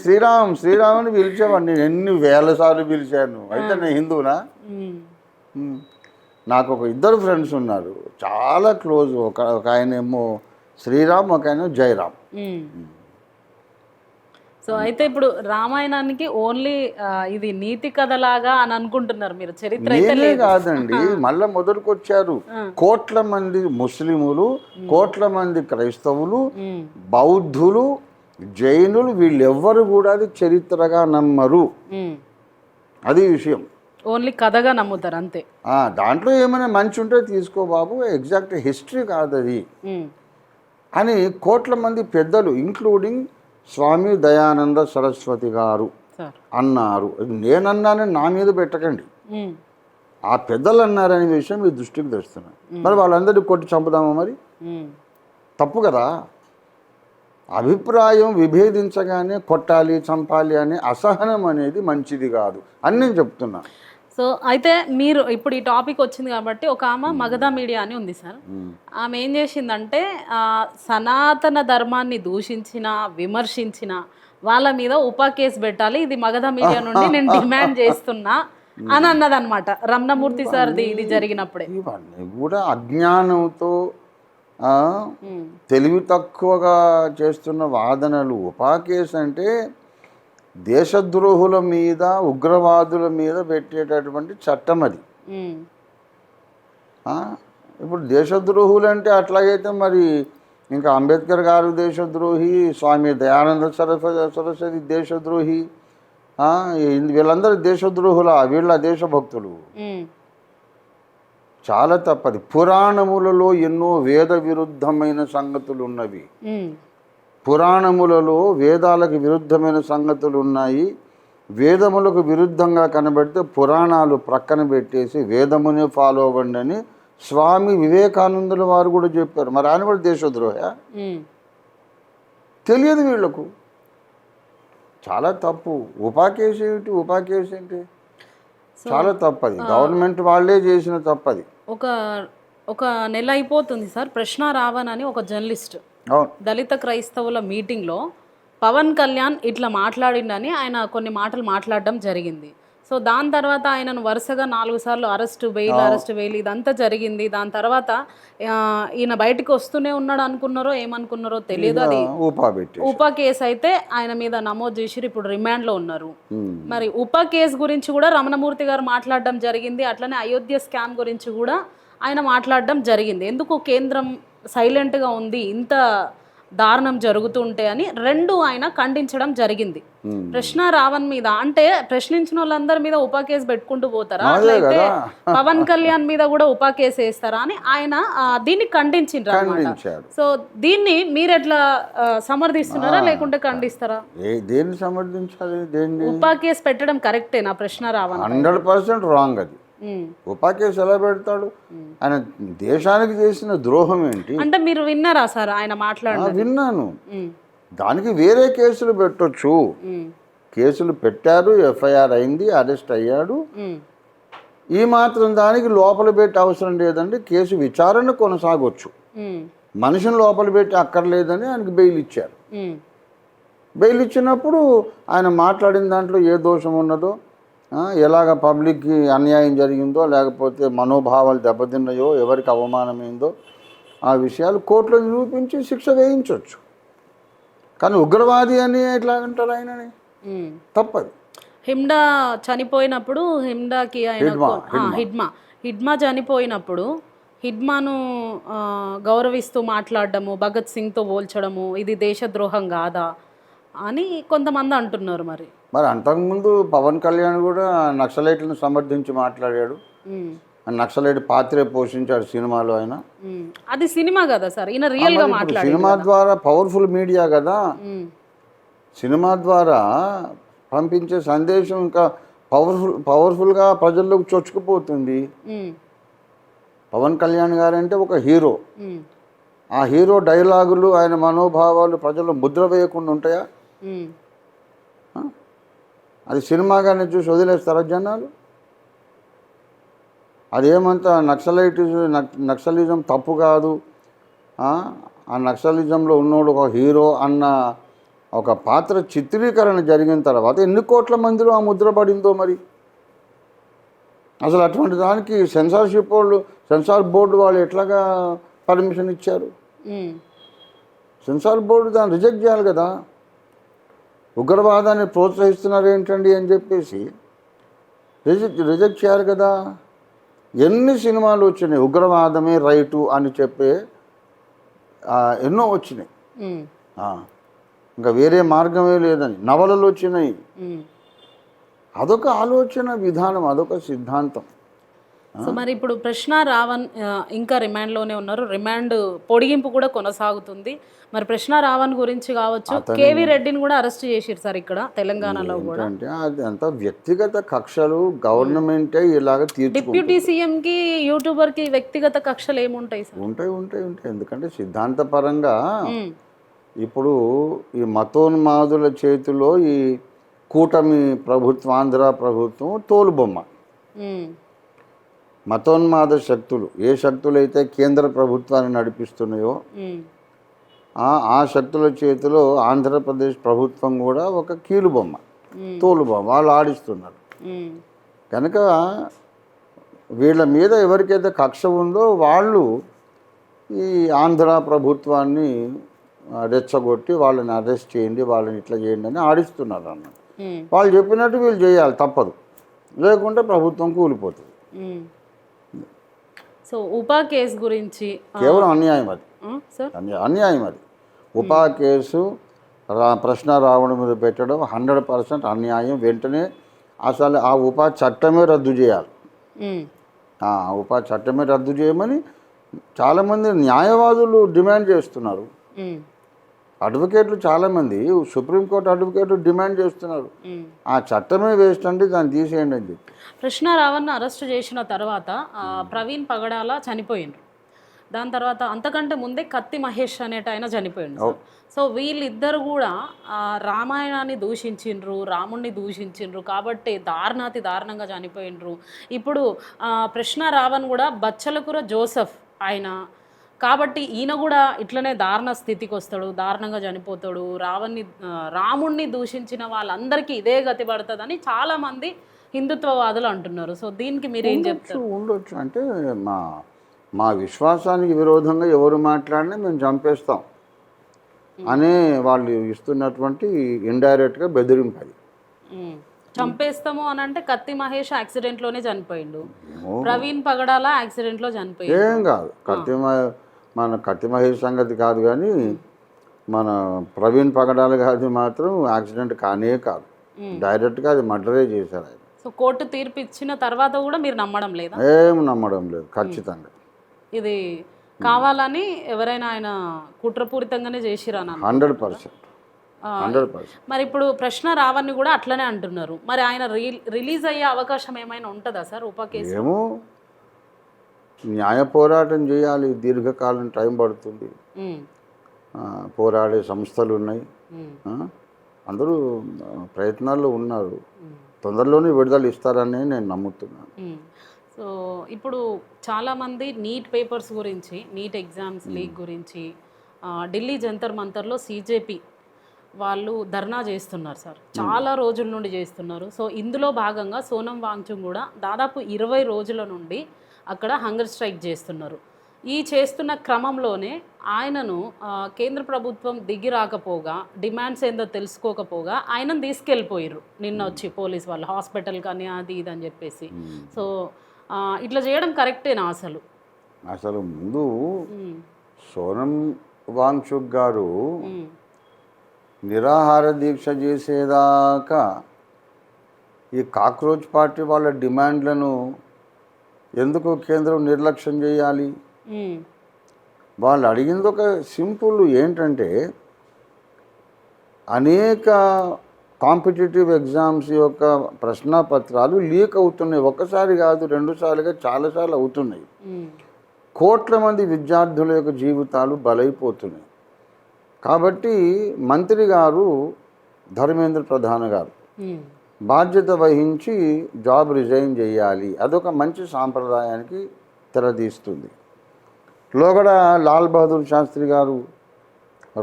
శ్రీరామ్ శ్రీరామని పిలిచేవాడిని. నేను ఎన్ని వేల సార్లు పిలిచాను. అయితే నేను హిందువునా? నాకు ఒక 2 ఫ్రెండ్స్ ఉన్నారు చాలా క్లోజ్. ఒక ఆయనేమో శ్రీరామ్, ఒక ఆయన జయరామ్. సో అయితే ఇప్పుడు రామాయణానికి ఓన్లీ ఇది నీతి కథలాగా అని అనుకుంటున్నారు మీరు, చరిత్ర అయితే కాదండి. మళ్ళీ మొదలుకొచ్చారు. కోట్ల మంది ముస్లిములు, కోట్ల మంది క్రైస్తవులు, బౌద్ధులు, జైనులు, వీళ్ళెవ్వరు కూడా అది చరిత్రగా నమ్మరు. అది విషయం. ఓన్లీ కథగా నమ్ముతారు అంతే. దాంట్లో ఏమైనా మంచి ఉంటే తీసుకో బాబు, ఎగ్జాక్ట్ హిస్టరీ కాదు అది. అని కోట్ల మంది పెద్దలు ఇంక్లూడింగ్ స్వామి దయానంద సరస్వతి గారు సార్ అన్నారు. నేనన్నానని నా మీద పెట్టకండి, ఆ పెద్దలు అన్నారనే విషయం మీ దృష్టికి తెస్తున్నా. మరి వాళ్ళందరినీ కొట్టి చంపుదామా? మరి తప్పు కదా. అభిప్రాయం విభేదించగానే కొట్టాలి చంపాలి అనే అసహనం అనేది మంచిది కాదు అని నేను చెప్తున్నా. సో అయితే మీరు ఇప్పుడు ఈ టాపిక్ వచ్చింది కాబట్టి ఒక ఆమె మగధ మీడియా అని ఉంది సార్. ఆమె ఏం చేసిందంటే సనాతన ధర్మాన్ని దూషించిన విమర్శించిన వాళ్ళ మీద ఉపా కేసు పెట్టాలి, ఇది మగధ మీడియా నుండి నేను డిమాండ్ చేస్తున్నా అని అన్నదన్నమాట రమణమూర్తి సార్ది ఇది జరిగినప్పుడే. ఇవన్నీ కూడా అజ్ఞానంతో తెలివి తక్కువగా చేస్తున్న వాదనలు. ఉపా కేసు అంటే దేశద్రోహుల మీద ఉగ్రవాదుల మీద పెట్టేటటువంటి చట్టం అది. ఇప్పుడు దేశద్రోహులు అంటే అట్లాగైతే మరి ఇంకా అంబేద్కర్ గారు దేశద్రోహి, స్వామి దయానంద సరస్వతి దేశద్రోహి, వీళ్ళందరూ దేశద్రోహుల, వీళ్ళ దేశభక్తులు. చాలా తప్పది. పురాణములలో ఎన్నో వేద విరుద్ధమైన సంగతులు ఉన్నవి. పురాణములలో వేదాలకు విరుద్ధమైన సంగతులు ఉన్నాయి. వేదములకు విరుద్ధంగా కనబడితే పురాణాలు ప్రక్కన పెట్టేసి వేదమునే ఫాలో అవ్వండి అని స్వామి వివేకానందుల వారు కూడా చెప్పారు. మరి ఆయన కూడా దేశద్రోహ? తెలియదు వీళ్లకు. చాలా తప్పు. ఉపాకేసి ఏమిటి? ఉపాకేసి ఏంటి? చాలా తప్పది. గవర్నమెంట్ వాళ్ళే చేసిన తప్పది. ఒక నెల అయిపోతుంది సార్, ప్రశ్న రావణ్ అని ఒక జర్నలిస్ట్ దళిత క్రైస్తవుల మీటింగ్లో పవన్ కళ్యాణ్ ఇట్లా మాట్లాడిండని ఆయన కొన్ని మాటలు మాట్లాడడం జరిగింది. సో దాని తర్వాత ఆయనను వరుసగా 4 సార్లు అరెస్ట్ బెయిల్ ఇదంతా జరిగింది. దాని తర్వాత ఈయన బయటికి వస్తూనే ఉన్నాడు అనుకున్నారో ఏమనుకున్నారో తెలియదు. అది ఉపా కేసు అయితే ఆయన మీద నమోదు చేసి ఇప్పుడు రిమాండ్లో ఉన్నారు. మరి ఉపా కేసు గురించి కూడా రమణమూర్తి గారు మాట్లాడడం జరిగింది. అట్లనే అయోధ్య స్కామ్ గురించి కూడా ఆయన మాట్లాడడం జరిగింది. ఎందుకు కేంద్రం సైలెంట్గా ఉంది, ఇంత దారుణం జరుగుతుంటే అని రెండు ఆయన ఖండించడం జరిగింది. ప్రశ్న రావణ్ మీద అంటే ప్రశ్నించిన వాళ్ళందరి మీద ఉపా కేసు పెట్టుకుంటూ పోతారా, అట్లయితే పవన్ కళ్యాణ్ మీద కూడా ఉపా కేసు వేస్తారా అని ఆయన దీన్ని ఖండించారు అన్నమాట. సో దీన్ని మీరు ఎట్లా సమర్థిస్తున్నారా లేకుంటే ఖండిస్తారా? దేన్ని సమర్థించాలి? ఉపా కేసు పెట్టడం కరెక్టేనా? ప్రశ్న రావణ్ 100% రాంగ్. అది ఉపా కేసు ఎలా పెడతాడు? ఆయన దేశానికి చేసిన ద్రోహం ఏంటి అంటే మీరు విన్నారా సార్ ఆయన మాట్లాడారు? విన్నాను. దానికి వేరే కేసులు పెట్టొచ్చు. కేసులు పెట్టారు, ఎఫ్ఐఆర్ అయింది, అరెస్ట్ అయ్యాడు. ఈ మాత్రం దానికి లోపల పెట్టి అవసరం లేదండి. కేసు విచారణ కొనసాగొచ్చు. మనిషిని లోపల పెట్టి అక్కర్లేదని ఆయనకి బెయిల్ ఇచ్చారు. బెయిల్ ఇచ్చినప్పుడు ఆయన మాట్లాడిన దాంట్లో ఏ దోషం ఉన్నదో, ఎలాగ పబ్లిక్కి అన్యాయం జరిగిందో, లేకపోతే మనోభావాలు దెబ్బతిన్నాయో, ఎవరికి అవమానమైందో ఆ విషయాలు కోర్టులో నిరూపించి శిక్ష వేయించవచ్చు. కానీ ఉగ్రవాది అని ఎట్లా అంటారు ఆయనని? తప్పది. హిమ్డా చనిపోయినప్పుడు హిమ్డాకి హిడ్మా చనిపోయినప్పుడు హిడ్మాను గౌరవిస్తూ మాట్లాడడము, భగత్ సింగ్తో పోల్చడము ఇది దేశద్రోహం కాదా అని కొంతమంది అంటున్నారు. మరి అంతకుముందు పవన్ కళ్యాణ్ కూడా నక్సలైట్లను సమర్థించి మాట్లాడాడు. నక్సలైట్ పాత్రే పోషించాడు సినిమాలో. ఆయన అది సినిమా కదా సార్, ఈయన రియల్ గా మాట్లాడాడు. సినిమా ద్వారా పవర్ఫుల్ మీడియా కదా, సినిమా ద్వారా పంపించే సందేశం ఇంకా పవర్ఫుల్గా ప్రజల్లోకి చొచ్చుకుపోతుంది. పవన్ కళ్యాణ్ గారు అంటే ఒక హీరో. ఆ హీరో డైలాగులు, ఆయన మనోభావాలు ప్రజలు ముద్ర వేయకుండా ఉంటాయా? అది సినిమాగానే చూసి వదిలేస్తారా జనాలు? అదేమంతా నక్సలిజం తప్పు కాదు, ఆ నక్సలిజంలో ఉన్నోడు ఒక హీరో అన్న ఒక పాత్ర చిత్రీకరణ జరిగిన తర్వాత ఎన్ని కోట్ల మందిలో ఆ ముద్ర పడిందో మరి. అసలు అటువంటి దానికి సెన్సార్ బోర్డు వాళ్ళు ఎట్లాగా పర్మిషన్ ఇచ్చారు? సెన్సార్ బోర్డు దాన్ని రిజెక్ట్ చేయాలి కదా. ఉగ్రవాదాన్ని ప్రోత్సహిస్తున్నారు ఏంటండి అని చెప్పేసి రిజెక్ట్ చేయాలి కదా. ఎన్ని సినిమాలు వచ్చినాయి ఉగ్రవాదమే రైటు అని చెప్పే, ఎన్నో వచ్చినాయి. ఇంకా వేరే మార్గమే లేదని నవలలు వచ్చినాయి. అదొక ఆలోచన విధానం, అదొక సిద్ధాంతం. సో మరి ఇప్పుడు ప్రశ్న రావణ్ ఇంకా రిమాండ్లోనే ఉన్నారు. రిమాండ్ పొడిగింపు కూడా కొనసాగుతుంది. మరి ప్రశ్న రావణ్ గురించి కావచ్చు, కేవీ రెడ్డిని కూడా అరెస్ట్ చేసిరు సార్ ఇక్కడ తెలంగాణలో కూడా. అంటే అది అంతా వ్యక్తిగత కక్షలు, గవర్నమెంటే ఇలాగ డిప్యూటీ సీఎంకి యూట్యూబర్కి వ్యక్తిగత కక్షలు ఏముంటాయి సార్? ఉంటాయి ఉంటాయి ఉంటాయి. ఎందుకంటే సిద్ధాంతపరంగా ఇప్పుడు ఈ మతోన్మాదుల చేతిలో ఈ కూటమి ప్రభుత్వం, ఆంధ్ర ప్రభుత్వం తోలుబొమ్మ. మతోన్మాద శక్తులు, ఏ శక్తులు అయితే కేంద్ర ప్రభుత్వాన్ని నడిపిస్తున్నాయో ఆ శక్తుల చేతిలో ఆంధ్రప్రదేశ్ ప్రభుత్వం కూడా ఒక కీలుబొమ్మ, తోలుబొమ్మ. వాళ్ళు ఆడిస్తున్నారు కనుక వీళ్ళ మీద ఎవరికైతే కక్ష ఉందో వాళ్ళు ఈ ఆంధ్ర ప్రభుత్వాన్ని రెచ్చగొట్టి వాళ్ళని అరెస్ట్ చేయండి, వాళ్ళని ఇట్లా చేయండి అని ఆడిస్తున్నారు అన్నమాట. వాళ్ళు చెప్పినట్టు వీళ్ళు చేయాలి, తప్పదు. లేకుంటే ప్రభుత్వం కూలిపోతుంది. సో ఉపా కేసు గురించి కేవలం అన్యాయం అది, సార్ అన్యాయం అది. ఉపా కేసు ప్రశ్న రావడం మీద పెట్టడం 100% అన్యాయం. వెంటనే అసలు ఆ ఉపా చట్టమే రద్దు చేయాలి. ఆ ఉపా చట్టమే రద్దు చేయమని చాలామంది న్యాయవాదులు డిమాండ్ చేస్తున్నారు. అడ్వకేట్లు చాలామంది, సుప్రీంకోర్టు అడ్వకేట్లు డిమాండ్ చేస్తున్నారు. ఆ చట్టమే వేస్ట్ అండి, దాన్ని తీసేయండి అని చెప్పి. కృష్ణ రావణ్ను అరెస్ట్ చేసిన తర్వాత ప్రవీణ్ పగడాల చనిపోయిండ్రు. దాని తర్వాత అంతకంటే ముందే కత్తి మహేష్ అనేట ఆయన చనిపోయిండు. సో వీళ్ళిద్దరు కూడా రామాయణాన్ని దూషించిండ్రు, రాముణ్ణి దూషించిండ్రు కాబట్టి దారుణాతి దారుణంగా చనిపోయిండ్రు. ఇప్పుడు కృష్ణ రావణ్ కూడా బచ్చలకూర జోసెఫ్ ఆయన కాబట్టి ఈయన కూడా ఇట్లనే దారుణ స్థితికి వస్తాడు, దారుణంగా చనిపోతాడు. రాముణ్ణి దూషించిన వాళ్ళందరికీ ఇదే గతి పడుతుందని చాలామంది హిందుత్వవాదులు అంటున్నారు. సో దీనికి మీరు ఏం చెప్తారు? ఉండొచ్చు అంటే మా విశ్వాసానికి విరోధంగా ఎవరు మాట్లాడినా మేము చంపేస్తాం అనే వాళ్ళు ఇస్తున్నటువంటి ఇండైరెక్ట్గా బెదిరింపు అది. చంపేస్తాము అని అంటే కత్తి మహేష్ యాక్సిడెంట్లోనే చనిపోయిండు, ప్రవీణ్ పగడాల యాక్సిడెంట్లో చనిపోయిండు. ఏం కాదు, మన కత్తి మహేష్ సంగతి కాదు, కానీ మన ప్రవీణ్ పగడాల గారి మాత్రం యాక్సిడెంట్ కానే కాదు, డైరెక్ట్గా అది మర్డరే చేశారు ఆయన. సో కోర్టు తీర్పు ఇచ్చిన తర్వాత కూడా మీరు నమ్మడం లేదా? ఏం నమ్మడం లేదు, ఖచ్చితంగా ఇది కావాలని ఎవరైనా ఆయన కుట్రపూరితంగానే చేసిరా? 100%. మరి ఇప్పుడు ప్రశ్న రావణ్ణి కూడా అట్లనే అంటున్నారు. మరి ఆయన రిలీజ్ అయ్యే అవకాశం ఏమైనా ఉంటుందా సార్ ఉపా కేసు? ఏమో, న్యాయ పోరాటం చేయాలి, దీర్ఘకాలం టైం పడుతుంది. పోరాడే సంస్థలు ఉన్నాయి, అందరూ ప్రయత్నాల్లో ఉన్నారు. తొందరలోనే విడుదల ఇస్తారని నేను నమ్ముతున్నాను. సో ఇప్పుడు చాలామంది నీట్ పేపర్స్ గురించి, నీట్ ఎగ్జామ్స్ లీక్ గురించి ఢిల్లీ జంతర్ మంతర్లో CJP వాళ్ళు ధర్నా చేస్తున్నారు సార్, చాలా రోజుల నుండి చేస్తున్నారు. సో ఇందులో భాగంగా సోనం వాంగ్చుక్ కూడా దాదాపు 20 రోజుల నుండి అక్కడ హంగర్ స్ట్రైక్ చేస్తున్నారు. ఈ చేస్తున్న క్రమంలోనే ఆయనను కేంద్ర ప్రభుత్వం దిగి రాకపోగా, డిమాండ్స్ ఏందో తెలుసుకోకపోగా ఆయనను తీసుకెళ్ళిపోయారు నిన్న వచ్చి పోలీస్ వాళ్ళు, హాస్పిటల్ కానీ అది ఇది అని చెప్పేసి. సో ఇట్లా చేయడం కరెక్టేనా? అసలు ముందు సోనం వాంగ్చుక్ గారు నిరాహార దీక్ష చేసేదాకా ఈ కాక్రోచ్ పార్టీ వాళ్ళ డిమాండ్లను ఎందుకు కేంద్రం నిర్లక్ష్యం చేయాలి? వాళ్ళు అడిగింది ఒక సింపుల్ ఏంటంటే, అనేక కాంపిటేటివ్ ఎగ్జామ్స్ యొక్క ప్రశ్నాపత్రాలు లీక్ అవుతున్నాయి. ఒకసారి కాదు, 2 సార్లుగా చాలాసార్లు అవుతున్నాయి. కోట్ల మంది విద్యార్థుల యొక్క జీవితాలు బలైపోతున్నాయి. కాబట్టి మంత్రి గారు, ధర్మేంద్ర ప్రధాన్ గారు బాధ్యత వహించి జాబ్ రిజైన్ చేయాలి. అదొక మంచి సాంప్రదాయానికి తెరదీస్తుంది. లోగడ లాల్ బహదూర్ శాస్త్రి గారు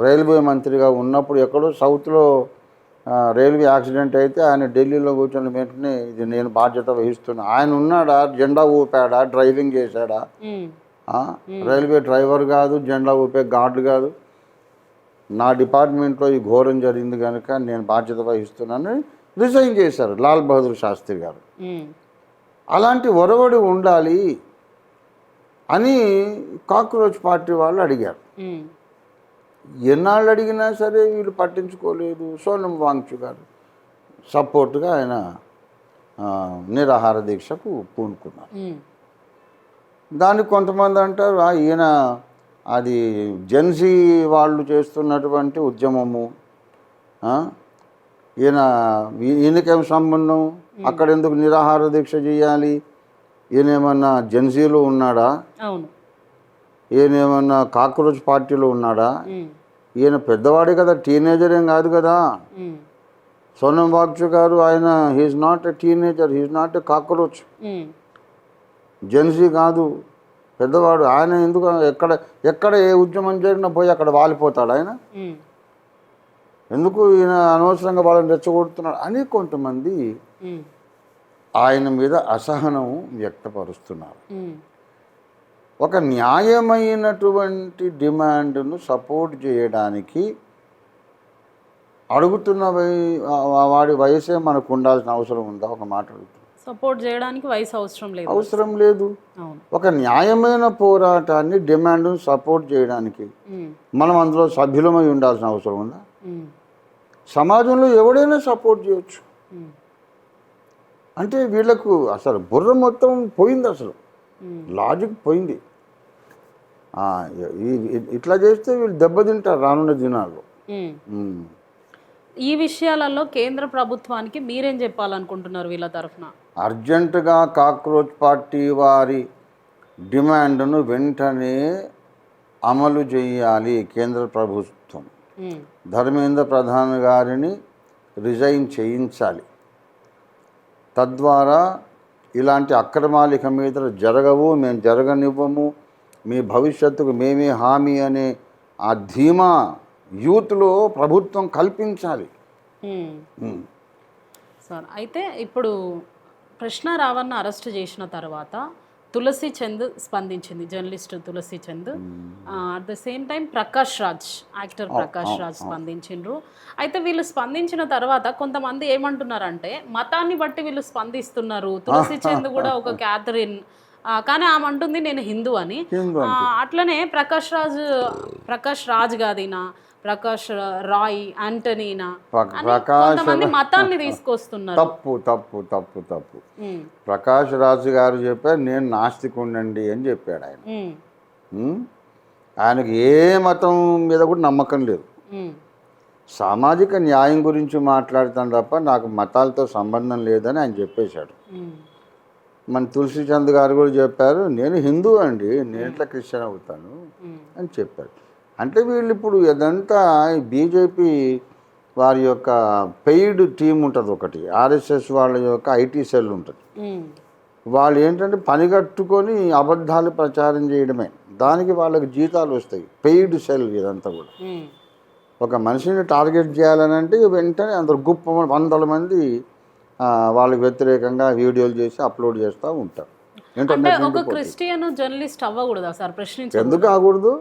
రైల్వే మంత్రిగా ఉన్నప్పుడు ఎక్కడో సౌత్లో రైల్వే యాక్సిడెంట్ అయితే ఆయన ఢిల్లీలో కూర్చొని వెంటనే ఇది నేను బాధ్యత వహిస్తున్నా. ఆయన ఉన్నాడా? జెండా ఊపాడా? డ్రైవింగ్ చేశాడా? రైల్వే డ్రైవర్ కాదు, జెండా ఊపే గార్డు కాదు. నా డిపార్ట్మెంట్లో ఈ ఘోరం జరిగింది కనుక నేను బాధ్యత వహిస్తున్నానని రిజైన్ చేశారు లాల్ బహదూర్ శాస్త్రి గారు. అలాంటి ఒరవడి ఉండాలి అని కాక్రోచ్ పార్టీ వాళ్ళు అడిగారు. ఎన్నాళ్ళు అడిగినా సరే వీళ్ళు పట్టించుకోలేదు. సోనం వాంగ్చుక్ గారు సపోర్ట్గా ఆయన నిరాహార దీక్షకు పూనుకున్నారు. దానికి కొంతమంది అంటారు ఈయన అది జెన్సీ వాళ్ళు చేస్తున్నటువంటి ఉద్యమము, ఆ, ఈయన ఈయనకేం సంబంధం, అక్కడ ఎందుకు నిరాహార దీక్ష చేయాలి, ఈయన ఏమన్నా జెన్సీలో ఉన్నాడా, అవును. ఈయన ఏమన్నా కాక్రోచ్ పార్టీలో ఉన్నాడా, ఈయన పెద్దవాడే కదా, టీనేజర్ ఏం కాదు కదా. సోనం వాగ్చు గారు ఆయన he's not a teenager, he's not a cockroach, Gen Z కాదు, పెద్దవాడు. ఆయన ఎందుకు ఎక్కడ ఎక్కడ ఏ ఉద్యమం జరిగినా పోయి అక్కడ వాలిపోతాడు ఆయన, ఎందుకు ఈయన అనవసరంగా వాళ్ళని రెచ్చగొడుతున్నాడు అని కొంతమంది ఆయన మీద అసహనం వ్యక్తపరుస్తున్నారు. ఒక న్యాయమైనటువంటి డిమాండ్ను సపోర్ట్ చేయడానికి అడుగుతున్న వాడి వయసే మనకు ఉండాల్సిన అవసరం ఉందా? ఒక మాట అడుగుతుంది. సపోర్ట్ చేయడానికి వయసు అవసరం లేదు. అవసరం లేదు. ఒక న్యాయమైన పోరాటాన్ని డిమాండ్ను సపోర్ట్ చేయడానికి మనం అందులో సభ్యులమై ఉండాల్సిన అవసరం ఉందా? సమాజంలో ఎవడైనా సపోర్ట్ చేయొచ్చు. అంటే వీళ్ళకు అసలు బుర్ర మొత్తం పోయింది, అసలు లాజిక్ పోయింది. ఇట్లా చేస్తే వీళ్ళు దెబ్బతింటారు రానున్న దినాల్లో. ఈ విషయాలలో కేంద్ర ప్రభుత్వానికి మీరేం చెప్పాలనుకుంటున్నారు వీళ్ళ తరఫున? అర్జెంటుగా కాక్రోచ్ పార్టీ వారి డిమాండ్ను వెంటనే అమలు చేయాలి కేంద్ర ప్రభుత్వం. ధర్మేంద్ర ప్రధాన్ గారిని రిజైన్ చేయించాలి. తద్వారా ఇలాంటి అక్రమాలు ఇక మీద జరగవు, మేము జరగనివ్వము, మీ భవిష్యత్తుకు మేమే హామీ అనే ఆ ధీమా యూత్లో ప్రభుత్వం కల్పించాలి. సార్, అయితే ఇప్పుడు కృష్ణ రావణ్ను అరెస్ట్ చేసిన తర్వాత తులసి చంద్ స్పందించింది, journalist Tulasi Chand. At the same time Prakash Raj, actor Prakash Raj స్పందించిండ్రు. అయితే వీళ్ళు స్పందించిన తర్వాత కొంతమంది ఏమంటున్నారంటే మతాన్ని బట్టి వీళ్ళు స్పందిస్తున్నారు. తులసి చంద్ కూడా ఒక క్యాథరిన్, కానీ ఆమె అంటుంది నేను హిందూ అని. అట్లనే ప్రకాష్ రాజ్ గాదినా, ప్రకాష్ రాయ్, యాంటనీనా, కొంతమంది మతాన్ని తీసుకొస్తున్నారు. తప్పు తప్పు తప్పు తప్పు. ప్రకాష్ రాజు గారు చెప్పారు నేను నాస్తికుండండి అని చెప్పాడు ఆయన. ఆయనకు ఏ మతం మీద కూడా నమ్మకం లేదు. సామాజిక న్యాయం గురించి మాట్లాడతాను తప్ప నాకు మతాలతో సంబంధం లేదని ఆయన చెప్పేశాడు. మన తులసి చంద్ గారు కూడా చెప్పారు నేను హిందూ అండి, నేను ఎట్లా క్రిస్టియన్ అవుతాను అని చెప్పారు. అంటే వీళ్ళు ఇప్పుడు ఇదంతా బీజేపీ వారి యొక్క పెయిడ్ టీం ఉంటుంది ఒకటి, ఆర్ఎస్ఎస్ వాళ్ళ యొక్క ఐటీ సెల్ ఉంటుంది. వాళ్ళు ఏంటంటే పనిగట్టుకొని అబద్ధాలు ప్రచారం చేయడమే, దానికి వాళ్ళకి జీతాలు వస్తాయి. పెయిడ్ సెల్ ఇదంతా కూడా. ఒక మనిషిని టార్గెట్ చేయాలని అంటే వెంటనే అందరు గుప్ప వందల మంది వాళ్ళకి వ్యతిరేకంగా వీడియోలు చేసి అప్లోడ్ చేస్తూ ఉంటారు. అంటే ఒక క్రిస్టియన్ జర్నలిస్ట్ అవ్వకూడదా సార్? ప్రశ్నించ ఎందుకు కాకూడదు?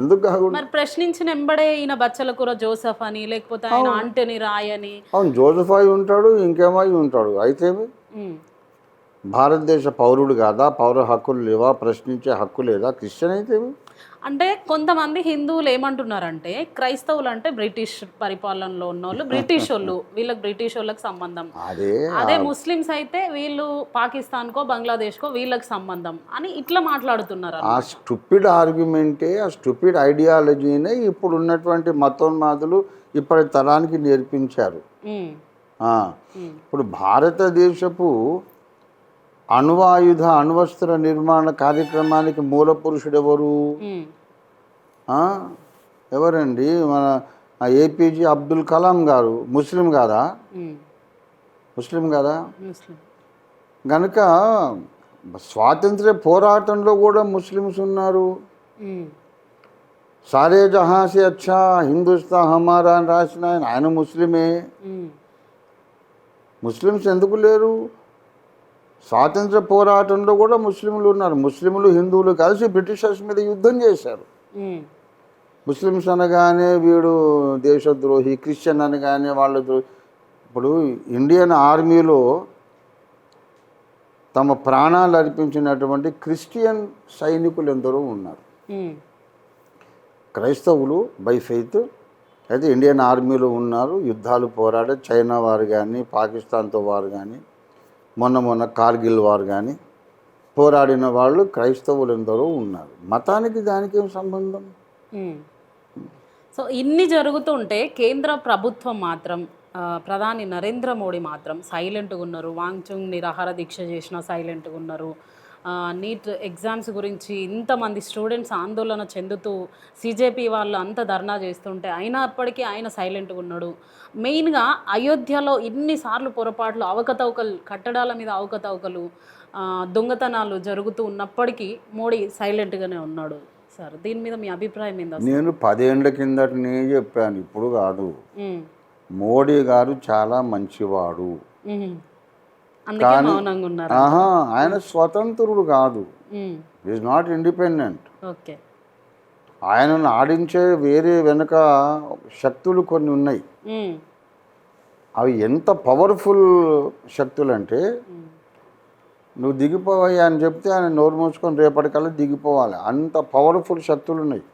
ఎందుకు కాకూడదు? మరి ప్రశ్నించిన ఎంబడే ఈయన బచ్చలకూర జోసెఫ్ అని, లేకపోతే ఆయన ఆంటనీ రాయ్ అని. అవును, జోసెఫ్ అయి ఉంటాడు, ఇంకేమై ఉంటాడు. అయితే భారతదేశ పౌరుడు కాదా? పౌర హక్కులు లేవా? ప్రశ్నించే హక్కు లేదా? క్రిస్టియన్ అయితే అంటే కొంతమంది హిందువులు ఏమంటున్నారంటే క్రైస్తవులు అంటే బ్రిటిష్ పరిపాలనలో ఉన్న వాళ్ళు, బ్రిటిష్ వాళ్ళు, వీళ్ళకి బ్రిటిష్ వాళ్ళకి సంబంధం. అదే ముస్లిమ్స్ అయితే వీళ్ళు పాకిస్తాన్కో బంగ్లాదేశ్కో వీళ్ళకి సంబంధం అని ఇట్లా మాట్లాడుతున్నారు. ఆ స్టూపిడ్ ఆర్గ్యుమెంటే, ఆ స్టూపిడ్ ఐడియాలజీనే ఇప్పుడు ఉన్నటువంటి మతోన్మాదులు ఇప్పటి తరానికి నేర్పించారు. ఇప్పుడు భారతదేశపు అణ్వస్త్ర నిర్మాణ కార్యక్రమానికి మూల పురుషుడు ఎవరు? ఎవరండి? మన ఏపీజే అబ్దుల్ కలాం గారు. ముస్లిం కాదా? ముస్లిం కదా. కనుక స్వాతంత్ర్య పోరాటంలో కూడా ముస్లిమ్స్ ఉన్నారు. సారే జహాసే అచ్చా హిందుస్తా హమారా అని రాసిన ఆయన ముస్లిమే. ముస్లిమ్స్ ఎందుకు లేరు? స్వాతంత్ర పోరాటంలో కూడా ముస్లింలు ఉన్నారు. ముస్లింలు హిందువులు కలిసి బ్రిటిషర్స్ మీద యుద్ధం చేశారు. ముస్లిమ్స్ అనగానే వీడు దేశద్రోహి, క్రిస్టియన్ అనగానే వాళ్ళ ద్రోహి. ఇప్పుడు ఇండియన్ ఆర్మీలో తమ ప్రాణాలు అర్పించినటువంటి క్రిస్టియన్ సైనికులు ఎందరో ఉన్నారు. క్రైస్తవులు బై ఫెయిత్ అయితే ఇండియన్ ఆర్మీలో ఉన్నారు, యుద్ధాలు పోరాడే. చైనా వారు కానీ, పాకిస్తాన్తో వారు కానీ, మొన్న కార్గిల్ వారు కానీ పోరాడిన వాళ్ళు క్రైస్తవులు ఎందరో ఉన్నారు. మతానికి దానికి ఏం సంబంధం? సో ఇన్ని జరుగుతుంటే కేంద్ర ప్రభుత్వం మాత్రం ప్రధాని నరేంద్ర మోడీ మాత్రం సైలెంట్గా ఉన్నారు. వాంగ్చుంగ్ నిరాహార దీక్ష చేసిన సైలెంట్గా ఉన్నారు. నీట్ ఎగ్జామ్స్ గురించి ఇంతమంది స్టూడెంట్స్ ఆందోళన చెందుతూ సిజేపీ వాళ్ళు అంత ధర్నా చేస్తుంటే అయినప్పటికీ ఆయన సైలెంట్గా ఉన్నాడు. మెయిన్గా అయోధ్యలో ఇన్నిసార్లు పొరపాట్లు, అవకతవకలు, కట్టడాల మీద అవకతవకలు, దొంగతనాలు జరుగుతూ ఉన్నప్పటికీ మోడీ సైలెంట్గానే ఉన్నాడు. సార్ దీని మీద మీ అభిప్రాయం ఏంది? నేను 10 ఏళ్ల కిందటనే చెప్పాను, ఇప్పుడు కాదు. మోడీ గారు చాలా మంచివాడు, అందుకే మౌనంగా ఉన్నారు. ఆయన స్వతంత్రుడు కాదు, ఈజ్ నాట్ ఇండిపెండెంట్. ఓకే, ఆయనను ఆడించే వేరే వెనుక శక్తులు కొన్ని ఉన్నాయి. అవి ఎంత పవర్ఫుల్ శక్తులు అంటే, నువ్వు దిగిపోవయ్యా అని చెప్తే ఆయన నోరు మూసుకొని రేపటికల్లా దిగిపోవాలి, అంత పవర్ఫుల్ శక్తులు ఉన్నాయి.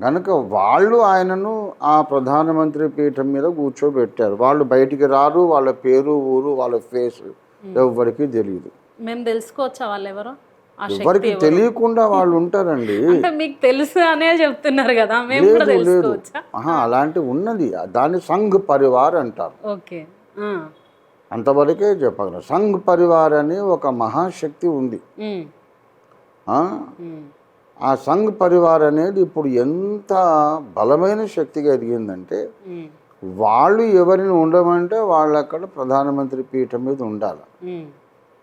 కనుక వాళ్ళు ఆయనను ఆ ప్రధానమంత్రి పీఠం మీద కూర్చోబెట్టారు. వాళ్ళు బయటికి రారు, వాళ్ళ పేరు ఊరు వాళ్ళ ఫేస్ ఎవరికి తెలియదు. మేము తెలుసుకోవచ్చా వాళ్ళు ఎవరో? ఎవరికి తెలియకుండా వాళ్ళు ఉంటారండి. అంటే మీకు తెలుసు అనే చెప్తున్నారు కదా, మేము కూడా తెలుసుకోవచ్చా? అలాంటి ఉన్నది, దాన్ని సంఘ్ పరివార్ అంటారు. ఓకే, అంతవరకే చెప్పగలను. సంఘ్ పరివార్ అని ఒక మహాశక్తి ఉంది. ఆ సంఘ్ పరివార్ అనేది ఇప్పుడు ఎంత బలమైన శక్తిగా ఎదిగిందంటే, వాళ్ళు ఎవరిని ఉండమంటే వాళ్ళు అక్కడ ప్రధానమంత్రి పీఠం మీద ఉండాలి,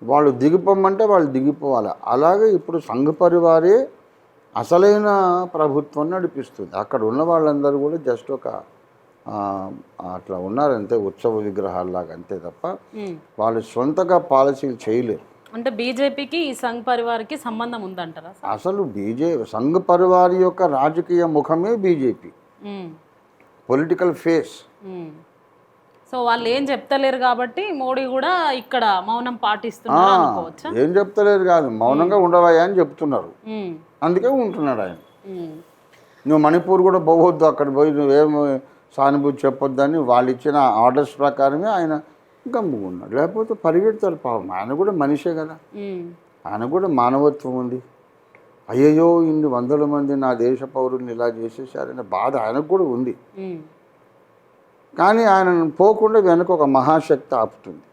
వాళ్ళు దిగిపోమంటే వాళ్ళు దిగిపోవాలి. అలాగే ఇప్పుడు సంఘ్ పరివారే అసలైన ప్రభుత్వం నడిపిస్తుంది. అక్కడ ఉన్న వాళ్ళందరూ కూడా జస్ట్ ఒక అట్లా ఉన్నారంతే, ఉత్సవ విగ్రహాల్లాగా అంతే తప్ప వాళ్ళు సొంతగా పాలసీలు చేయలేరు. అంటే బీజేపీకి ఈ సంఘ్ పరివార్కి సంబంధం ఉందంటారా? అసలు సంఘ్ పరివార్ యొక్క రాజకీయ ముఖమే బీజేపీ, పొలిటికల్ ఫేస్. సో వాళ్ళు ఏం చెప్తలేరు కాబట్టి మోడీ కూడా ఇక్కడ మౌనం పాటిస్తున్నారు అనుకోవచ్చా? ఏం చెప్తలేరు కాదు, మౌనంగా ఉండవయ్యా అని చెప్తున్నారు, అందుకే ఉంటున్నాడు ఆయన. నువ్వు మణిపూర్ కూడా పోవద్దు, అక్కడ పోయి నువ్వేమో సానుభూతి చెప్పొద్దని వాళ్ళు ఇచ్చిన ఆర్డర్స్ ప్రకారమే ఆయన గమ్ముకున్నాడు. లేకపోతే పరిగెడతారు పాపం, ఆయన కూడా మనిషే కదా, ఆయన కూడా మానవత్వం ఉంది. అయ్యయ్యో ఇన్ని వందల మంది నా దేశ పౌరుల్ని ఇలా చేసేసారనే బాధ ఆయనకు కూడా ఉంది. కానీ ఆయన పోకుండా వెనక ఒక మహాశక్తి ఆపుతుంది.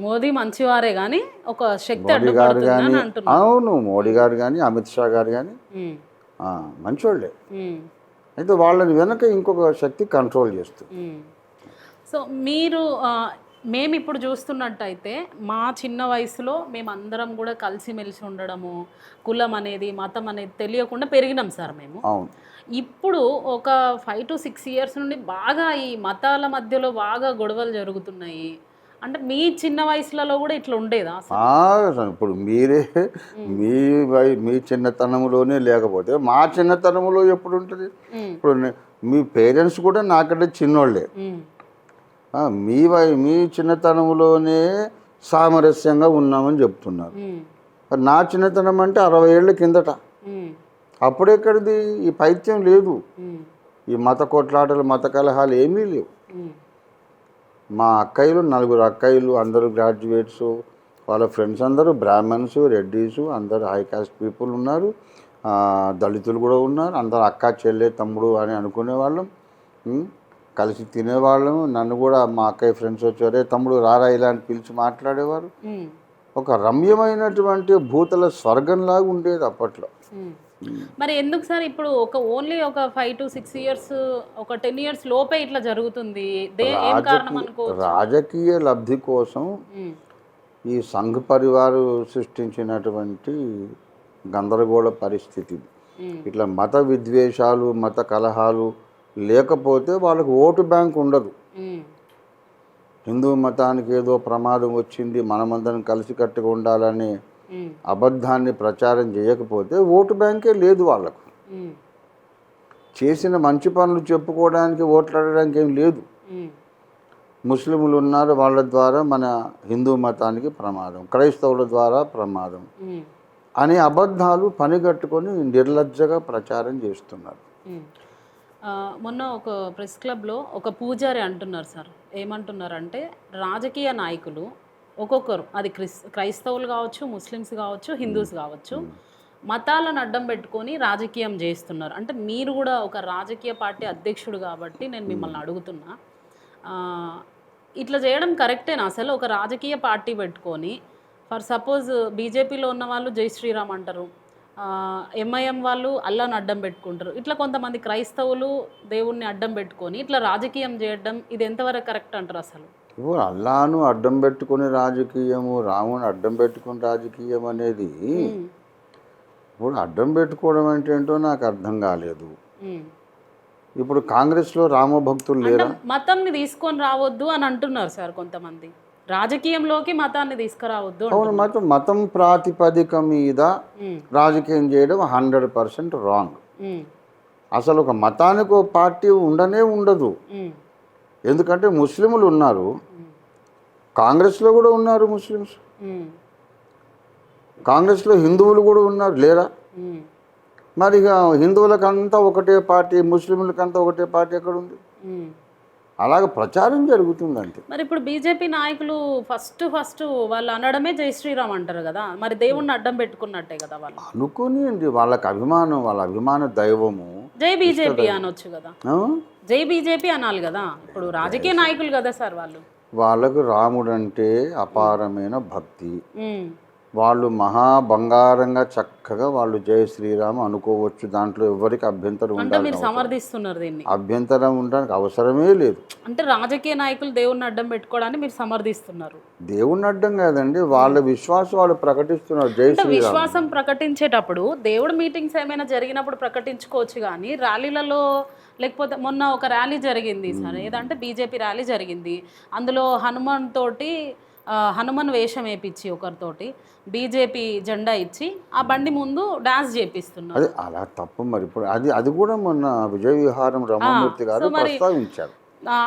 మోదీ మంచివారే కానీ ఒక శక్తి మోడీ గారు కానీ, అవును మోడీ గారు కానీ అమిత్ షా గారు కానీ మంచివాళ్ళే. అయితే వాళ్ళని వెనక ఇంకొక శక్తి కంట్రోల్ చేస్తుంది. సో మేము ఇప్పుడు చూస్తున్నట్టయితే మా చిన్న వయసులో మేమందరం కూడా కలిసిమెలిసి ఉండడము, కులం అనేది మతం అనేది తెలియకుండా పెరిగినాం సార్ మేము. ఇప్పుడు ఒక 5 to 6 years నుండి బాగా ఈ మతాల మధ్యలో బాగా గొడవలు జరుగుతున్నాయి. అంటే మీ చిన్న వయసులలో కూడా ఇట్లా ఉండేదా? ఇప్పుడు మీరే మీ చిన్నతనంలోనే లేకపోతే మా చిన్నతనంలో ఎప్పుడు ఉంటుంది? ఇప్పుడు మీ పేరెంట్స్ కూడా నాకంటే చిన్నోళ్ళే. మీ చిన్నతనంలోనే సామరస్యంగా ఉన్నామని చెప్తున్నారు. నా చిన్నతనం అంటే 60 ఏళ్ళ కిందట. అప్పుడెక్కడిది ఈ పైత్యం లేదు, ఈ మత కొట్లాటలు మత కలహాలు ఏమీ లేవు. మా అక్కయ్యలు 4 అక్కయ్యలు, అందరూ గ్రాడ్యుయేట్స్, వాళ్ళ ఫ్రెండ్స్ అందరూ బ్రాహ్మణ్స్, రెడ్డీసు, అందరూ హై కాస్ట్ పీపుల్ ఉన్నారు, దళితులు కూడా ఉన్నారు. అందరూ అక్క చెల్లె తమ్ముడు అని అనుకునేవాళ్ళం, కలిసి తినేవాళ్ళం. నన్ను కూడా మా అక్కయ్య ఫ్రెండ్స్ వచ్చారే తమ్ముడు రారా ఇలా అని పిలిచి మాట్లాడేవారు. ఒక రమ్యమైనటువంటి భూతల స్వర్గంలాగా ఉండేది అప్పట్లో. మరి ఎందుకు సార్ ఇప్పుడు ఓన్లీ ఒక 5 to 6 years, ఒక 10 years లోపే ఇట్లా జరుగుతుంది? ఏం కారణం అనుకోవచ్చు? రాజకీయ లబ్ధి కోసం ఈ సంఘ్ పరివారు సృష్టించినటువంటి గందరగోళ పరిస్థితి. ఇట్లా మత విద్వేషాలు మత కలహాలు లేకపోతే వాళ్ళకు ఓటు బ్యాంక్ ఉండదు. హిందూ మతానికి ఏదో ప్రమాదం వచ్చింది, మనమందరం కలిసికట్టుగా ఉండాలని అబద్ధాన్ని ప్రచారం చేయకపోతే ఓటు బ్యాంకే లేదు వాళ్ళకు. చేసిన మంచి పనులు చెప్పుకోవడానికి ఓట్లాడడానికి ఏం లేదు. ముస్లింలు ఉన్నారు, వాళ్ళ ద్వారా మన హిందూ మతానికి ప్రమాదం, క్రైస్తవుల ద్వారా ప్రమాదం అనే అబద్ధాలు పనిగట్టుకొని నిర్లజ్జగా ప్రచారం చేస్తున్నారు. మొన్న ఒక ప్రెస్ క్లబ్లో ఒక పూజారి అంటున్నారు సార్, ఏమంటున్నారంటే రాజకీయ నాయకులు ఒక్కొక్కరు అది క్రైస్తవులు కావచ్చు, ముస్లిమ్స్ కావచ్చు, హిందూస్ కావచ్చు, మతాలను అడ్డం పెట్టుకొని రాజకీయం చేస్తున్నారు. అంటే మీరు కూడా ఒక రాజకీయ పార్టీ అధ్యక్షుడు కాబట్టి నేను మిమ్మల్ని అడుగుతున్నా, ఇట్లా చేయడం కరెక్టేనా అసలు? ఒక రాజకీయ పార్టీ పెట్టుకొని, ఫర్ సపోజ్ బీజేపీలో ఉన్న వాళ్ళు జై శ్రీరామ్ అంటారు, ఎంఐఎం వాళ్ళు అల్లాను అడ్డం పెట్టుకుంటారు, ఇట్లా కొంతమంది క్రైస్తవులు దేవుణ్ణి అడ్డం పెట్టుకొని ఇట్లా రాజకీయం చేయడం ఇది ఎంతవరకు కరెక్ట్ అంటారు అసలు? ఇప్పుడు అల్లాను అడ్డం పెట్టుకుని రాజకీయము, రాముని అడ్డం పెట్టుకుని రాజకీయం అనేది ఇప్పుడు అడ్డం పెట్టుకోవడం అంటే ఏంటో నాకు అర్థం కాలేదు. ఇప్పుడు కాంగ్రెస్లో రామభక్తులు లేరా? మతంని తీసుకొని రావద్దు అని అంటున్నారు సార్ కొంతమంది, రాజకీయంలోకి మతాన్ని తీసుకురావద్దు. అవును, మతం ప్రాతిపదిక మీద రాజకీయం చేయడం 100% రాంగ్. అసలు ఒక మతానికి ఒక పార్టీ ఉండనే ఉండదు. ఎందుకంటే ముస్లింలు ఉన్నారు, కాంగ్రెస్లో కూడా ఉన్నారు ముస్లిమ్స్, కాంగ్రెస్లో హిందువులు కూడా ఉన్నారు, లేరా? మరి ఇక హిందువులకంతా ఒకటే పార్టీ, ముస్లింలకంతా ఒకటే పార్టీ ఎక్కడ ఉంది? అలాగ ప్రచారం జరుగుతుందంటే. మరి ఇప్పుడు బీజేపీ నాయకులు ఫస్ట్ వాళ్ళు అనడమే జై శ్రీరామ్ అంటారు కదా, మరి దేవుణ్ణి అడ్డం పెట్టుకున్నట్టే కదా వాళ్ళు. అనుకుని వాళ్ళకి అభిమానం, వాళ్ళ అభిమాన దైవము జై బీజేపీ అనొచ్చు కదా, జై బీజేపీ అనాలి కదా. ఇప్పుడు రాజకీయ నాయకులు కదా సార్ వాళ్ళు. వాళ్ళకు రాముడు అంటే అపారమైన భక్తి, వాళ్ళు మహా బంగారంగా చక్కగా వాళ్ళు జై శ్రీరామ్ అనుకోవచ్చు, దాంట్లో ఎవరికి అభ్యంతరం ఉండాలి. సమర్థిస్తున్నారు దీన్ని, అభ్యంతరం ఉండడానికి అవసరమే లేదు. అంటే రాజకీయ నాయకులు దేవుణ్ణి అడ్డం పెట్టుకోవడానికి మీరు సమర్థిస్తున్నారు? దేవుణ్ణి అడ్డం కాదండి, వాళ్ళ విశ్వాసం వాళ్ళు ప్రకటిస్తున్నారు. జై శ్రీరామ్ విశ్వాసం ప్రకటించేటప్పుడు దేవుడు మీటింగ్స్ ఏమైనా జరిగినప్పుడు ప్రకటించుకోవచ్చు కానీ ర్యాలీలలో, లేకపోతే మొన్న ఒక ర్యాలీ జరిగింది సార్, ఏదంటే బీజేపీ ర్యాలీ జరిగింది, అందులో హనుమాన్ వేషం వేయించి ఒకరితోటి బీజేపీ జెండా ఇచ్చి ఆ బండి ముందు డాన్స్ చేపిస్తున్నారు. అదే అలా తప్పు. మరి ఇప్పుడు అది కూడా మొన్న విజయ విహారం రమణమూర్తి గారు ప్రస్తావించారు.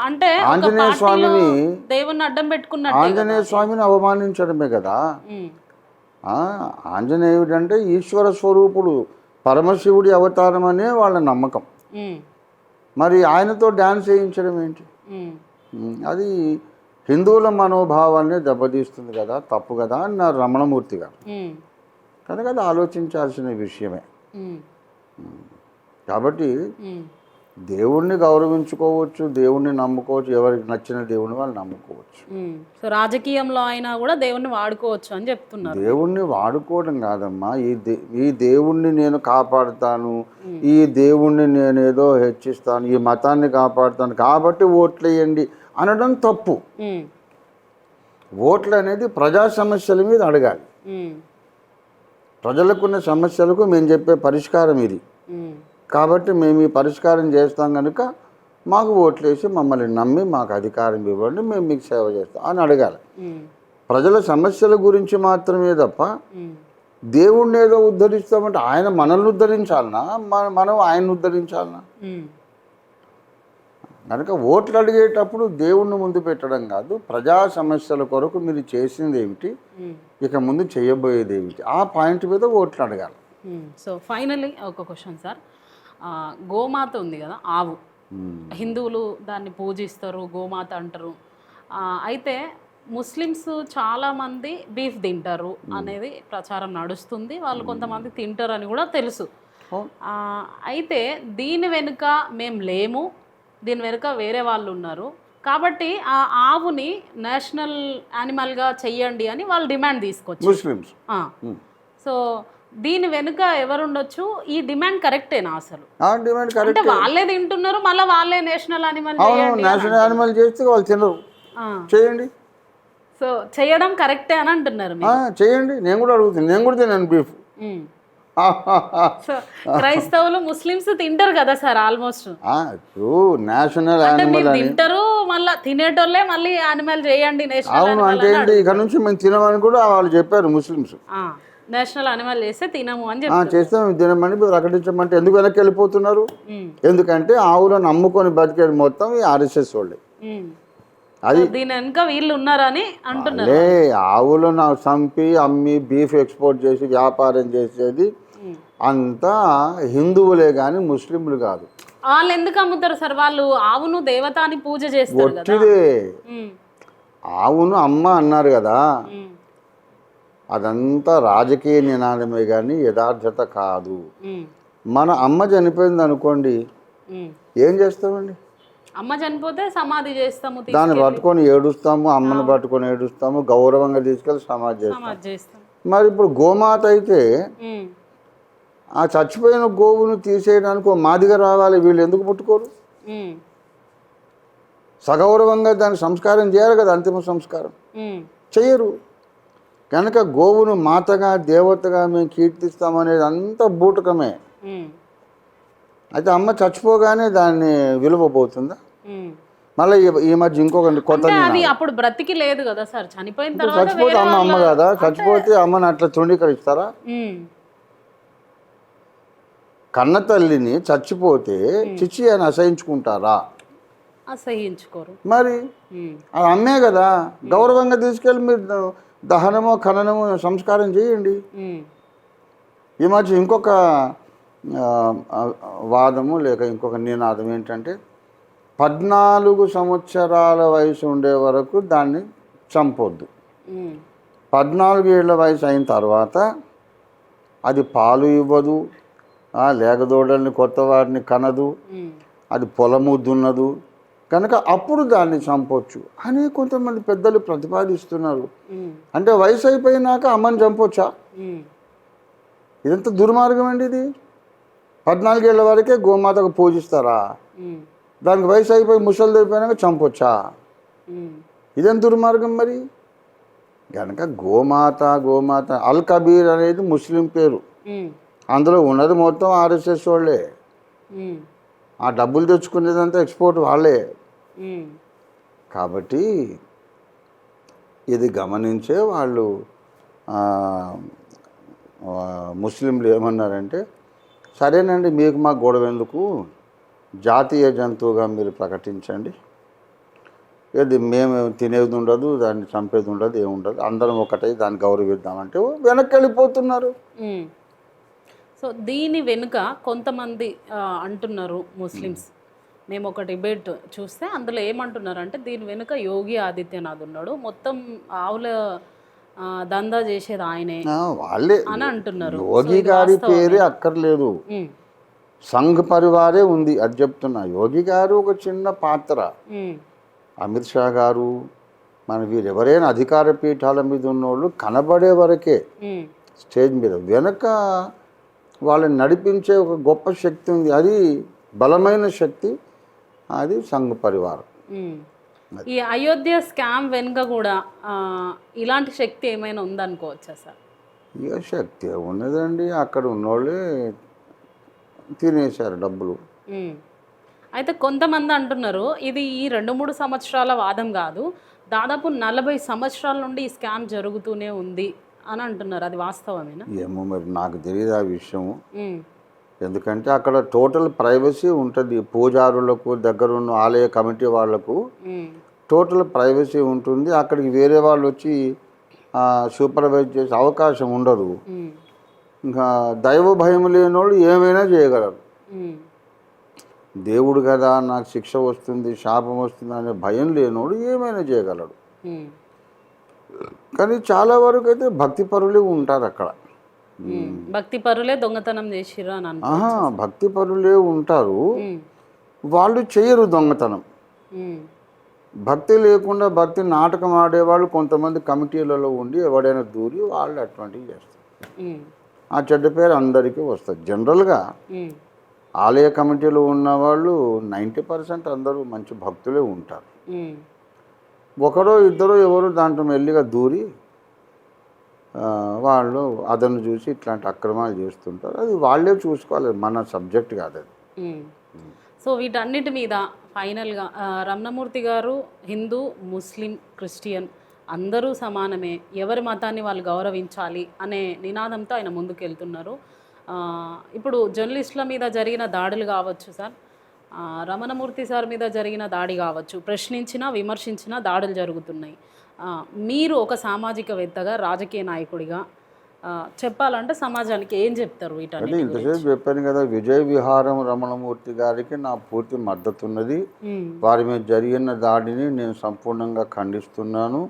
అంటే ఆంజనేయ స్వామిని దేవుణ్ణి అడ్డం పెట్టుకున్నట్టు, ఆంజనేయ స్వామిని అవమానించడమే కదా. ఆంజనేయుడు అంటే ఈశ్వర స్వరూపుడు, పరమశివుడి అవతారం అనే వాళ్ళ నమ్మకం. మరి ఆయనతో డ్యాన్స్ చేయించడం ఏంటి? అది హిందువుల మనోభావాన్ని దెబ్బతీస్తుంది కదా, తప్పు కదా అన్నారు రమణమూర్తి గారు. కనుక అది ఆలోచించాల్సిన విషయమే. కాబట్టి దేవుణ్ణి గౌరవించుకోవచ్చు, దేవుణ్ణి నమ్ముకోవచ్చు, ఎవరికి నచ్చిన దేవుణ్ణి వాళ్ళు నమ్ముకోవచ్చు. సో రాజకీయంలో అయినా కూడా దేవుణ్ణి వాడుకోవచ్చు అని చెప్తున్నారు. దేవుణ్ణి వాడుకోవడం కాదమ్మా, ఈ దేవుణ్ణి నేను కాపాడుతాను, ఈ దేవుణ్ణి నేనేదో హెచ్చిస్తాను, ఈ మతాన్ని కాపాడుతాను కాబట్టి ఓట్లు వేయండి అనడం తప్పు. ఓట్లు అనేది ప్రజా సమస్యల మీద అడగాలి. ప్రజలకున్న సమస్యలకు మేము చెప్పే పరిష్కారం ఇది కాబట్టి మేము ఈ పరిష్కారం చేస్తాం కనుక మాకు ఓట్లు వేసి మమ్మల్ని నమ్మి మాకు అధికారం ఇవ్వండి, మేము మీకు సేవ చేస్తాం అని అడగాలి. ప్రజల సమస్యల గురించి మాత్రమే తప్ప దేవుణ్ణి ఏదో ఉద్ధరిస్తామంటే ఆయన మనల్ని ఉద్ధరించాలనా, మనం ఆయన్ని ఉద్ధరించాలనా? కనుక ఓట్లు అడిగేటప్పుడు దేవుణ్ణి ముందు పెట్టడం కాదు, ప్రజా సమస్యల కొరకు మీరు చేసింది ఏమిటి, ఇక ముందు చేయబోయేది ఏమిటి, ఆ పాయింట్ మీద ఓట్లు అడగాలి. సో ఫైనల్లీ ఒక క్వశ్చన్ సార్, గోమాత ఉంది కదా, ఆవు, హిందువులు దాన్ని పూజిస్తారు, గోమాత అంటారు. అయితే ముస్లిమ్స్ చాలామంది బీఫ్ తింటారు అనేది ప్రచారం నడుస్తుంది, వాళ్ళు కొంతమంది తింటారు అని కూడా తెలుసు. అయితే దీని వెనుక మేము లేము, దీని వెనుక వేరే వాళ్ళు ఉన్నారు కాబట్టి ఆ ఆవుని నేషనల్ యానిమల్గా చెయ్యండి అని వాళ్ళు డిమాండ్ తీసుకొచ్చారు ముస్లిమ్స్. సో దీని వెనుక ఎవరుండొచ్చు? ఈ డిమాండ్ కరెక్టేనా అసలు? అంటే వాళ్ళే తింటున్నారు, మళ్ళీ వాళ్ళే నేషనల్ యానిమల్ నేషనల్ యానిమల్ చేస్తే వాళ్ళు తినరు, చేయండి. సో చేయడం కరెక్టే అని అంటున్నారు. చేయండి, నేను కూడా అడుగుతాను, నేను కూడా తిన్నాను బీఫ్. సో క్రైస్తవులు ముస్లిమ్స్ తింటారు కదా సార్ ఆల్మోస్ట్. నేషనల్ యానిమల్ తింటారు, మళ్ళీ తినేటోళ్ళే మళ్ళీ యానిమల్ చేయండి నేషనల్. అవును, అంటే ఏంటి, ఇక నుంచి మేము తినమని కూడా వాళ్ళు చెప్పారు ముస్లిమ్స్. నేషనల్ యానిమల్ చేస్తే తినము అని చేస్తే తినమని ప్రకటించమంటే ఎందుకు వెనక్కి వెళ్ళిపోతున్నారు? ఎందుకంటే ఆవులను అమ్ముకొని బతికేది మొత్తం ఈ ఆర్ఎస్ఎస్ వాళ్ళే. అది దీని వెనుక వీళ్ళు ఉన్నారని అంటున్నారు. ఆవులను చంపి అమ్మి బీఫ్ ఎక్స్పోర్ట్ చేసి వ్యాపారం చేసేది అంతా హిందువులే కానీ ముస్లింలు కాదు. వాళ్ళు ఎందుకు అమ్ముతారు సార్? వాళ్ళు ఆవును దేవతాని పూజ చేస్తారు కదా. ఆవును అమ్మ అన్నారు కదా, ఉమ్, అదంతా రాజకీయ నినాదమే కానీ యథార్థత కాదు. ఉమ్, మన అమ్మ చనిపోయింది అనుకోండి, ఉమ్. ఏం చేస్తామండి? అమ్మ చనిపోతే సమాధి చేస్తాము, దాన్ని తీసుకెళ్ళి పట్టుకొని ఏడుస్తాము, అమ్మను పట్టుకొని ఏడుస్తాము, గౌరవంగా తీసుకెళ్ళి సమాధి చేస్తాం. సమాధి చేస్తాం. మరి ఇప్పుడు గోమాత అయితే ఉమ్, ఆ చచ్చిపోయిన గోవును తీసేయడానికి ఓ మాదిగ రావాలి, వీళ్ళు ఎందుకు పుట్టుకోరు? ఉమ్, సగౌరవంగా దాన్ని సంస్కారం చేయాలి కదా, అంతిమ సంస్కారం ఉమ్, చెయ్యరు. కనుక గోవును మాతగా దేవతగా మేము కీర్తిస్తామనేది అంతా బూటకమే. ఉమ్, అయితే అమ్మ చచ్చిపోగానే దాన్ని విలువబోతుందా? ఉమ్. మళ్ళీ ఈ మధ్య ఇంకొక కొత్త అంటే అది నినాదం. అప్పుడు బ్రతికి లేదు కదా సార్, చనిపోయిన ఇప్పుడు తర్వాత చచ్చిపోతే వేరే అమ్మ అమ్మ వాళ్ళ కదా, అంటే చచ్చిపోతే అమ్మని అట్లా తృణీకరిస్తారా? ఉమ్, కన్న తల్లిని చచ్చిపోతే చిచ్చి అని అసహించుకుంటారా? అసహించుకోరు. మరి ఉమ్, అది అమ్మే కదా, గౌరవంగా తీసుకెళ్ళి మీరు దహనమో ఖననమో సంస్కారం చేయండి. ఉమ్, ఈ మధ్య ఇంకొక ఆ, ఆ, వాదము లేక ఇంకొక నినాదం ఏంటంటే 14 సంవత్సరాల వయసు ఉండే వరకు దాన్ని చంపొద్దు. ఉమ్, 14 ఏళ్ల వయసు అయిన తర్వాత అది పాలు ఇవ్వదు, లేగదోడల్ని కొత్త వారిని కనదు, ఉమ్, అది పొలము దున్నదు, కనుక అప్పుడు దాన్ని చంపొచ్చు అని కొంతమంది పెద్దలు ప్రతిపాదిస్తున్నారు. ఉమ్, అంటే వయసు అయిపోయినాక అమ్మని చంపొచ్చా? ఉమ్, ఇదంతా దుర్మార్గం అండి ఇది. 14 ఏళ్ల వరకే గోమాతకు పూజిస్తారా? ఉమ్, దానికి వయసు అయిపోయి ముసలిది అయిపోయినాక చంపొచ్చా? ఉమ్, ఇదేం దుర్మార్గం మరి. కనుక గోమాత అల్ కబీర్ అనేది ముస్లిం పేరు, ఉమ్, అందులో ఉన్నది మొత్తం ఆర్ఎస్ఎస్ వాళ్ళే. ఉమ్, ఆ డబ్బులు తెచ్చుకునేదంతా ఎక్స్పోర్ట్ వాళ్ళే. ఉమ్, కాబట్టి ఇది గమనించే వాళ్ళు ఆ, ముస్లింలు ఏమన్నారంటే, సరేనండి మీకు మా గొడవ ఎందుకు, జాతీయ జంతువుగా మీరు ప్రకటించండి, ఇది మేము తినేది ఉండదు, దాన్ని చంపేది ఉండదు, ఏముండదు, అందరం ఒకటై దాన్ని గౌరవిద్దామంటే వెనక్కి వెళ్ళిపోతున్నారు. ఉమ్. సో దీని వెనుక కొంతమంది అంటున్నారు ముస్లిమ్స్, మేము ఒక డిబేట్ చూస్తే అందులో ఏమంటున్నారు అంటే, దీని వెనుక యోగి ఆదిత్యనాథ్ ఉన్నాడు, మొత్తం ఆవుల దందా చేసేది ఆయనే వాళ్ళే అని అంటున్నారు. యోగి గారి పేరే అక్కర్లేదు, ఉమ్, సంఘ్ పరివారే ఉంది, అది చెప్తున్నా. యోగి గారు ఒక చిన్న పాత్ర, ఉమ్, అమిత్ షా గారు, మన వీరు ఎవరైనా అధికార పీఠాల మీద ఉన్నోళ్ళు కనబడే వరకే ఉమ్, స్టేజ్ మీద, వెనక వాళ్ళని నడిపించే ఒక గొప్ప శక్తి ఉంది, అది బలమైన శక్తి, అది సంఘ పరివారం. ఉమ్. ఈ అయోధ్య స్కామ్ వెనుక కూడా ఇలాంటి శక్తి ఏమైనా ఉందనుకోవచ్చా సార్? ఇక శక్తి ఉన్నదండి, అక్కడ ఉన్నోళ్ళే తినేశారు డబ్బులు. ఉమ్. అయితే కొంతమంది అంటున్నారు ఇది ఈ 2-3 సంవత్సరాల వాదం కాదు, దాదాపు 40 సంవత్సరాల నుండి ఈ స్కామ్ జరుగుతూనే ఉంది అని అంటున్నారు, అది వాస్తవమేనా? ఏమో మరి నాకు తెలియదు ఆ విషయం. ఉమ్, ఎందుకంటే అక్కడ టోటల్ ప్రైవసీ ఉంటుంది, పూజారులకు దగ్గరున్న ఆలయ కమిటీ వాళ్లకు ఉమ్, టోటల్ ప్రైవసీ ఉంటుంది. అక్కడికి వేరే వాళ్ళు వచ్చి సూపర్వైజ్ చేసే అవకాశం ఉండదు. ఉమ్, ఇంకా దైవ భయం లేని వాళ్ళు ఏమైనా చేయగలరు. ఉమ్, దేవుడు కదా నాకు శిక్ష వస్తుంది, శాపం వస్తుంది అనే భయం లేనోడు ఏమైనా చేయగలడు. ఉమ్, కానీ చాలా వరకు అయితే భక్తి పరులే ఉంటారు అక్కడ. ఉమ్. భక్తి పరులే దొంగతనం చేసిర్రు అని ఆహా, భక్తి పరులే ఉంటారు, ఉమ్, వాళ్ళు చేయరు దొంగతనం. ఉమ్, భక్తి లేకుండా భక్తి నాటకం ఆడేవాళ్ళు కొంతమంది కమిటీలలో ఉండి ఎవడైనా దూరి వాళ్ళు అటువంటివి చేస్తారు. ఉమ్, ఆ చెడ్డ పేరు అందరికీ వస్తుంది. జనరల్గా ఉమ్, ఆలయ కమిటీలో ఉన్నవాళ్ళు 90% అందరూ మంచి భక్తులే ఉంటారు. ఉమ్, ఒకరో ఇద్దరు ఎవరు దాంట్లో మెల్లిగా దూరి వాళ్ళు అదను చూసి ఇట్లాంటి అక్రమాలు చేస్తుంటారు. అది వాళ్ళే చూసుకోవాలి, మన సబ్జెక్ట్ కాదు అది. ఉమ్. సో వీటన్నిటి మీద ఫైనల్గా రమణమూర్తి గారు హిందూ, ముస్లిం, క్రిస్టియన్ అందరూ సమానమే, ఎవరి మతాన్ని వాళ్ళు గౌరవించాలి అనే నినాదంతో ఆయన ముందుకెళ్తున్నారు. ఇప్పుడు జర్నలిస్టుల మీద జరిగిన దాడులు కావచ్చు సార్, రమణమూర్తి సార్ మీద జరిగిన దాడి కావచ్చు, ప్రశ్నించినా విమర్శించినా దాడులు జరుగుతున్నాయి. మీరు ఒక సామాజికవేత్తగా, రాజకీయ నాయకుడిగా చెప్పాలంటే సమాజానికి ఏం చెప్తారు అంటే వీటన్నిటి ఇంతసేపు చెప్పాను కదా, విజయ విహారం రమణమూర్తి గారికి నా పూర్తి మద్దతు ఉన్నది. వారి మీద జరిగిన దాడిని నేను సంపూర్ణంగా ఖండిస్తున్నాను.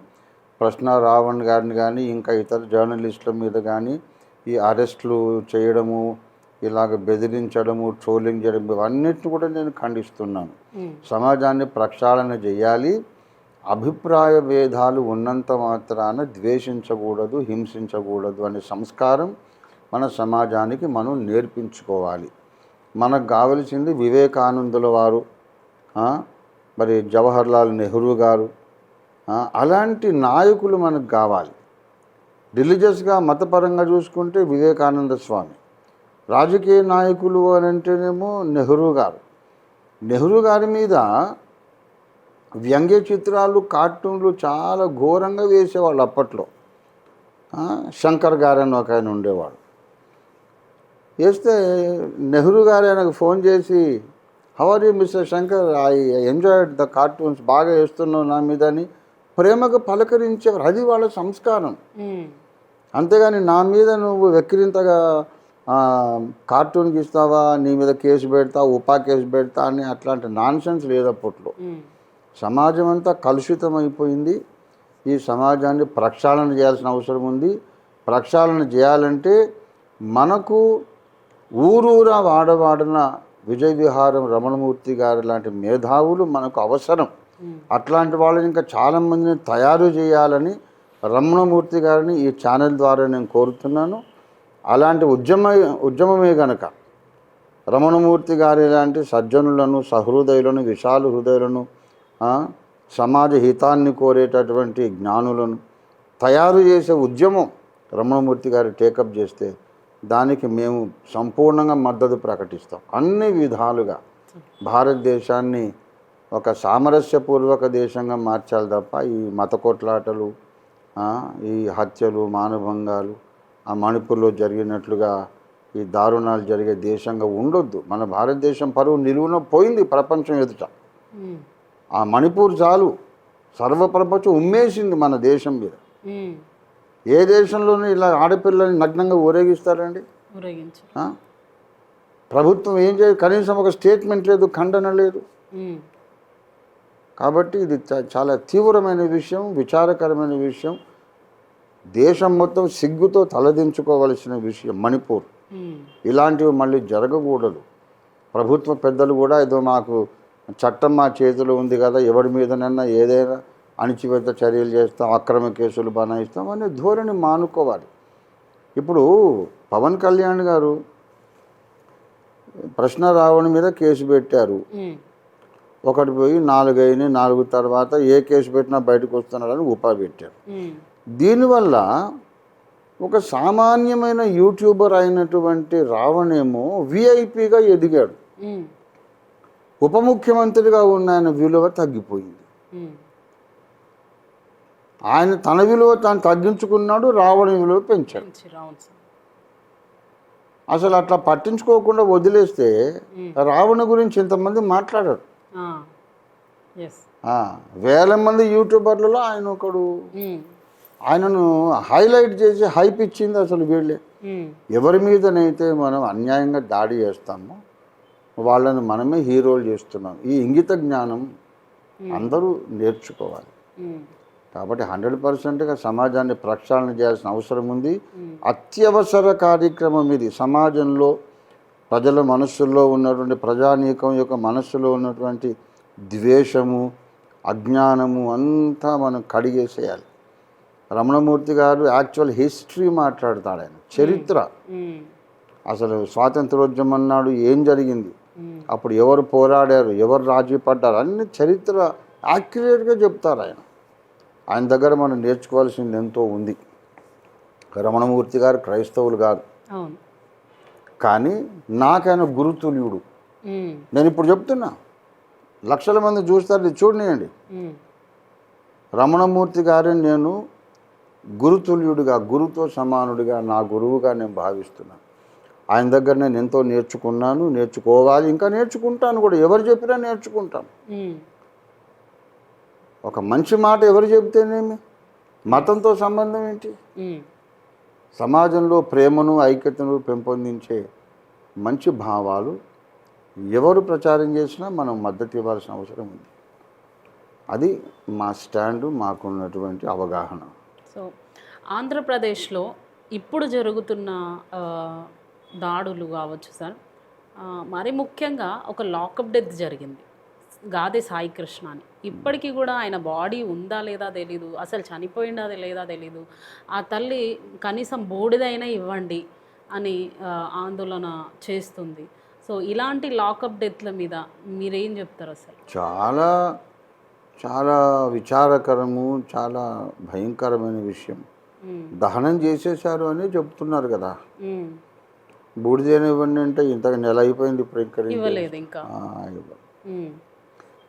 ప్రశ్న రావణ్ గారిని కానీ ఇంకా ఇతర జర్నలిస్టుల మీద కానీ ఈ అరెస్టులు చేయడము, ఇలాగ బెదిరించడము, ట్రోలింగ్ చేయడం, ఇవన్నిటిని కూడా నేను ఖండిస్తున్నాను. సమాజాన్ని ప్రక్షాళన చేయాలి. అభిప్రాయ భేదాలు ఉన్నంత మాత్రాన ద్వేషించకూడదు, హింసించకూడదు అనే సంస్కారం మన సమాజానికి మనం నేర్పించుకోవాలి. మనకు కావలసింది వివేకానందుల వారు, మరి జవహర్లాల్ నెహ్రూ గారు, అలాంటి నాయకులు మనకు కావాలి. రిలీజియస్గా మతపరంగా చూసుకుంటే వివేకానంద స్వామి, రాజకీయ నాయకులు అని అంటేనేమో నెహ్రూ గారు. నెహ్రూ గారి మీద వ్యంగ్య చిత్రాలు, కార్టూన్లు చాలా ఘోరంగా వేసేవాళ్ళు అప్పట్లో. శంకర్ గారు అని ఒక ఆయన ఉండేవాడు. వేస్తే నెహ్రూ గారు ఆయనకు ఫోన్ చేసి, how are you mister Shankar, I enjoyed the cartoons, బాగా వేస్తున్నావు నా మీద అని ప్రేమగా పలకరించేవారు. అది వాళ్ళ సంస్కారం. అంతేగాని నా మీద నువ్వు వెక్కిరింతగా కార్టూన్ గీస్తావా, నీ మీద కేసు పెడతా, ఉపా కేసు పెడతా అని అట్లాంటి నాన్సెన్స్ లేదు అప్పట్లో. సమాజం అంతా కలుషితం అయిపోయింది. ఈ సమాజాన్ని ప్రక్షాళన చేయాల్సిన అవసరం ఉంది. ప్రక్షాళన చేయాలంటే మనకు ఊరూరా వాడవాడన విజయ విహారం రమణమూర్తి గారు లాంటి మేధావులు మనకు అవసరం. అట్లాంటి వాళ్ళని ఇంకా చాలామందిని తయారు చేయాలని రమణమూర్తి గారిని ఈ ఛానల్ ద్వారా నేను కోరుతున్నాను. అలాంటి ఉద్యమమే గనక రమణమూర్తి గారి లాంటి సజ్జనులను, సహృదయులను, విశాల హృదయులను, సమాజ హితాన్ని కోరేటటువంటి జ్ఞానులను తయారు చేసే ఉద్యమం రమణమూర్తి గారు టేకప్ చేస్తే దానికి మేము సంపూర్ణంగా మద్దతు ప్రకటిస్తాం. అన్ని విధాలుగా భారతదేశాన్ని ఒక సామరస్యపూర్వక దేశంగా మార్చాలి తప్ప ఈ మత కొట్లాటలు, ఈ హత్యలు, మానభంగాలు, ఆ మణిపూర్లో జరిగినట్లుగా ఈ దారుణాలు జరిగే దేశంగా ఉండొద్దు. మన భారతదేశం పరువు నిలువున పోయింది ప్రపంచం ఎదుట. ఆ మణిపూర్ చాలు సర్వప్రపంచం ఉమ్మేసింది మన దేశం మీద. ఏ దేశంలోనూ ఇలా ఆడపిల్లల్ని నగ్నంగా ఊరేగిస్తారండి? ప్రభుత్వం ఏం చేయదు, కనీసం ఒక స్టేట్మెంట్ లేదు, ఖండన లేదు. కాబట్టి ఇది చాలా తీవ్రమైన విషయం, విచారకరమైన విషయం. దేశం మొత్తం సిగ్గుతో తలదించుకోవలసిన విషయం మణిపూర్. ఇలాంటివి మళ్ళీ జరగకూడదు. ప్రభుత్వ పెద్దలు కూడా ఏదో మాకు చట్టం మా చేతిలో ఉంది కదా, ఎవరి మీదనన్నా ఏదైనా అణిచివేత చర్యలు చేస్తాం, అక్రమ కేసులు బనాయిస్తాం అనే ధోరణి మానుకోవాలి. ఇప్పుడు పవన్ కళ్యాణ్ గారు ప్రశ్న రావణ్ మీద కేసు పెట్టారు. ఒకటి పోయి 4 అయినాయి, 4 తర్వాత ఏ కేసు పెట్టినా బయటకు వస్తున్నాడని ఉపా పెట్టారు. దీనివల్ల ఒక సామాన్యమైన యూట్యూబర్ అయినటువంటి రావణేమో విఐపిగా ఎదిగాడు. ఉప ముఖ్యమంత్రిగా ఉన్న ఆయన విలువ తగ్గిపోయింది. ఆయన తన విలువ తాను తగ్గించుకున్నాడు, రావణ విలువ పెంచాడు. అసలు అట్లా పట్టించుకోకుండా వదిలేస్తే రావణ గురించి ఇంతమంది మాట్లాడారు. వేల మంది యూట్యూబర్లలో ఆయన ఒకడు. ఆయనను హైలైట్ చేసి హైప్ ఇచ్చింది అసలు వీళ్ళే. ఎవరి మీదనైతే మనం అన్యాయంగా దాడి చేస్తామో వాళ్ళని మనమే హీరోలు చేస్తున్నాం. ఈ ఇంగిత జ్ఞానం అందరూ నేర్చుకోవాలి. కాబట్టి 100%గా సమాజాన్ని ప్రక్షాళన చేయాల్సిన అవసరం ఉంది. అత్యవసర కార్యక్రమం ఇది. సమాజంలో ప్రజల మనస్సుల్లో ఉన్నటువంటి, ప్రజానీకం యొక్క మనస్సులో ఉన్నటువంటి ద్వేషము, అజ్ఞానము అంతా మనం కడిగేసేయాలి. రమణమూర్తి గారు యాక్చువల్ హిస్టరీ మాట్లాడతాడు. ఆయన చరిత్ర, అసలు స్వాతంత్రోద్యమం నాడు ఏం జరిగింది, అప్పుడు ఎవరు పోరాడారు, ఎవరు రాజీ పడ్డారు, అన్ని చరిత్ర యాక్యురేట్గా చెప్తారు ఆయన. ఆయన దగ్గర మనం నేర్చుకోవాల్సింది ఎంతో ఉంది. రమణమూర్తి గారు క్రైస్తవులు గారు, కానీ నాకైనా గురుతుల్యుడు. నేను ఇప్పుడు చెప్తున్నా, లక్షల మంది చూస్తారు, చూడనియండి. రమణమూర్తి గారిని నేను గురుతుల్యుడిగా, గురుతో సమానుడిగా, నా గురువుగా నేను భావిస్తున్నాను. ఆయన దగ్గర నేను ఎంతో నేర్చుకున్నాను, నేర్చుకోవాలి, ఇంకా నేర్చుకుంటాను కూడా. ఎవరు చెప్పినా నేర్చుకుంటాను. ఒక మంచి మాట ఎవరు చెబితేనేమి, మతంతో సంబంధం ఏంటి? సమాజంలో ప్రేమను ఐక్యతను పెంపొందించే మంచి భావాలు ఎవరు ప్రచారం చేసినా మనం మద్దతు ఇవ్వాల్సిన అవసరం ఉంది. అది మా స్టాండు, మాకున్నటువంటి అవగాహన. సో ఆంధ్రప్రదేశ్లో ఇప్పుడు జరుగుతున్న దాడులు కావచ్చు సార్, మరి ముఖ్యంగా ఒక లాకప్ డెత్ జరిగింది గాదే సాయి కృష్ణ అని. ఇప్పటికీ కూడా ఆయన బాడీ ఉందా లేదా తెలీదు, అసలు చనిపోయిందా లేదా తెలీదు. ఆ తల్లి కనీసం బూడిదైనా ఇవ్వండి అని ఆందోళన చేస్తుంది. సో ఇలాంటి లాకప్ డెత్ల మీద మీరేం చెప్తారు అసలు? చాలా చాలా విచారకరము, చాలా భయంకరమైన విషయం. దహనం చేసేశారు అని చెప్తున్నారు కదా. బూడిదేనా ఇవ్వండి అంటే ఇంతగా నెల అయిపోయింది, ఇప్పుడు ఇవ్వలేదు ఇంకా.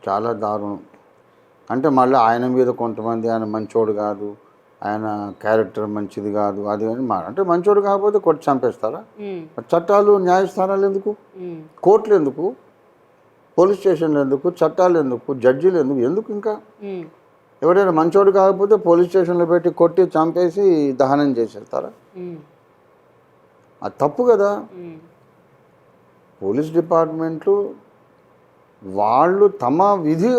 చాలా దారుణం. అంటే మళ్ళీ ఆయన మీద కొంతమంది ఆయన మంచోడు కాదు, ఆయన క్యారెక్టర్ మంచిది కాదు, అది అని అంటే మంచోడు కాకపోతే కొట్టి చంపేస్తారా? చట్టాలు న్యాయస్థానాలు ఎందుకు, కోర్టులు ఎందుకు, పోలీస్ స్టేషన్లు ఎందుకు, చట్టాలు ఎందుకు, జడ్జీలు ఎందుకు, ఎందుకు ఇంకా? ఎవరైనా మంచోడు కాకపోతే పోలీస్ స్టేషన్లో పెట్టి కొట్టి చంపేసి దహనం చేసేస్తారా? అది తప్పు కదా. పోలీస్ డిపార్ట్మెంట్లు వాళ్ళు తమ విధి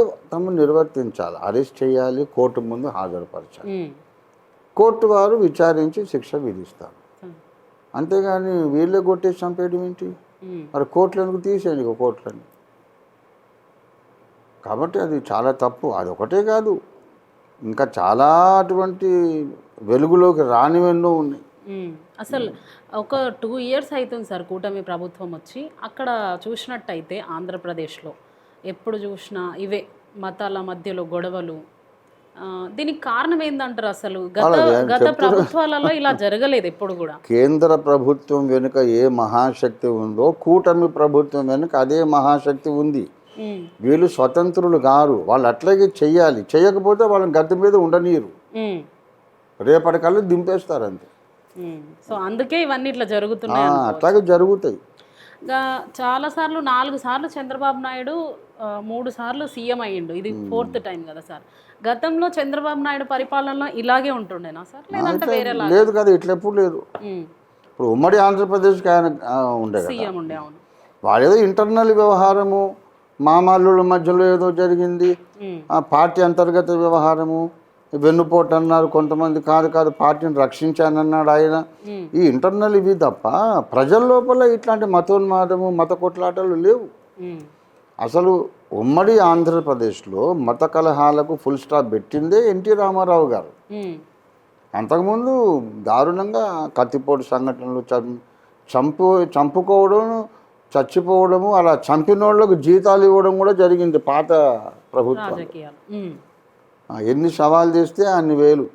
నిర్వర్తించాలి. అరెస్ట్ చేయాలి, కోర్టు ముందు హాజరుపరచాలి, కోర్టు వారు విచారించి శిక్ష విధిస్తారు. అంతేగాని వీళ్ళే కొట్టేసి చంపేయడం ఏంటి? మరి కోర్టులు ఎందుకు తీసేయండి కోర్టులని. కాబట్టి అది చాలా తప్పు. అది ఒకటే కాదు, ఇంకా చాలా అటువంటి వెలుగులోకి రానివెన్నో ఉన్నాయి. అసలు ఒక 2 years అవుతుంది సార్ కూటమి ప్రభుత్వం వచ్చి. అక్కడ చూసినట్టయితే ఆంధ్రప్రదేశ్లో ఎప్పుడు చూసినా ఇవే మతాల మధ్యలో గొడవలు. దీనికి కారణం ఏందంటారు? అసలు గత ప్రభుత్వాలలో ఇలా జరగలేదు ఎప్పుడు కూడా. కేంద్ర ప్రభుత్వం వెనుక ఏ మహాశక్తి ఉందో కూటమి ప్రభుత్వం వెనుక అదే మహాశక్తి ఉంది. వీళ్ళు స్వతంత్రులు గారు, వాళ్ళు అట్లాగే చెయ్యాలి. చేయకపోతే వాళ్ళని గద్దె మీద ఉండనీరు, రేపటికల్లా దింపేస్తారు అంతే. సో అందుకే ఇవన్నీ ఇట్లా జరుగుతున్నాయి. అట్లాగే జరుగుతాయి. చాలాసార్లు 4 సార్లు చంద్రబాబు నాయుడు 3 సార్లు సీఎం అయ్యిండు. ఇది 4th టైం కదా సార్. గతంలో చంద్రబాబు నాయుడు పరిపాలనలో ఇలాగే ఉంటుండేనా సార్, లేదంటే వేరే? లేదు కదా, ఇట్లా ఎప్పుడు లేదు. ఇప్పుడు ఉమ్మడి ఆంధ్రప్రదేశ్కి ఆయన ఉండే సీఎం ఉండే. అవును, వాడేదో ఇంటర్నల్ వ్యవహారము, మామాళ్ళ మధ్యలో ఏదో జరిగింది, పార్టీ అంతర్గత వ్యవహారము, వెన్నుపోటు అన్నారు కొంతమంది. కాదు పార్టీని రక్షించానన్నాడు ఆయన. ఈ ఇంటర్నల్ ఇవి తప్ప ప్రజల లోపల ఇట్లాంటి మతోన్మాదము, మత కొట్లాటలు లేవు. అసలు ఉమ్మడి ఆంధ్రప్రదేశ్లో మత కలహాలకు ఫుల్ స్టాప్ పెట్టిందే ఎన్టీ రామారావు గారు. అంతకుముందు దారుణంగా కత్తిపోటు సంఘటనలు, చంపుకోవడం, చచ్చిపోవడము, అలా చంపినోళ్లకు జీతాలు ఇవ్వడం కూడా జరిగింది పాత ప్రభుత్వం. ఎన్ని సవాలు చేస్తే అన్ని వేలు,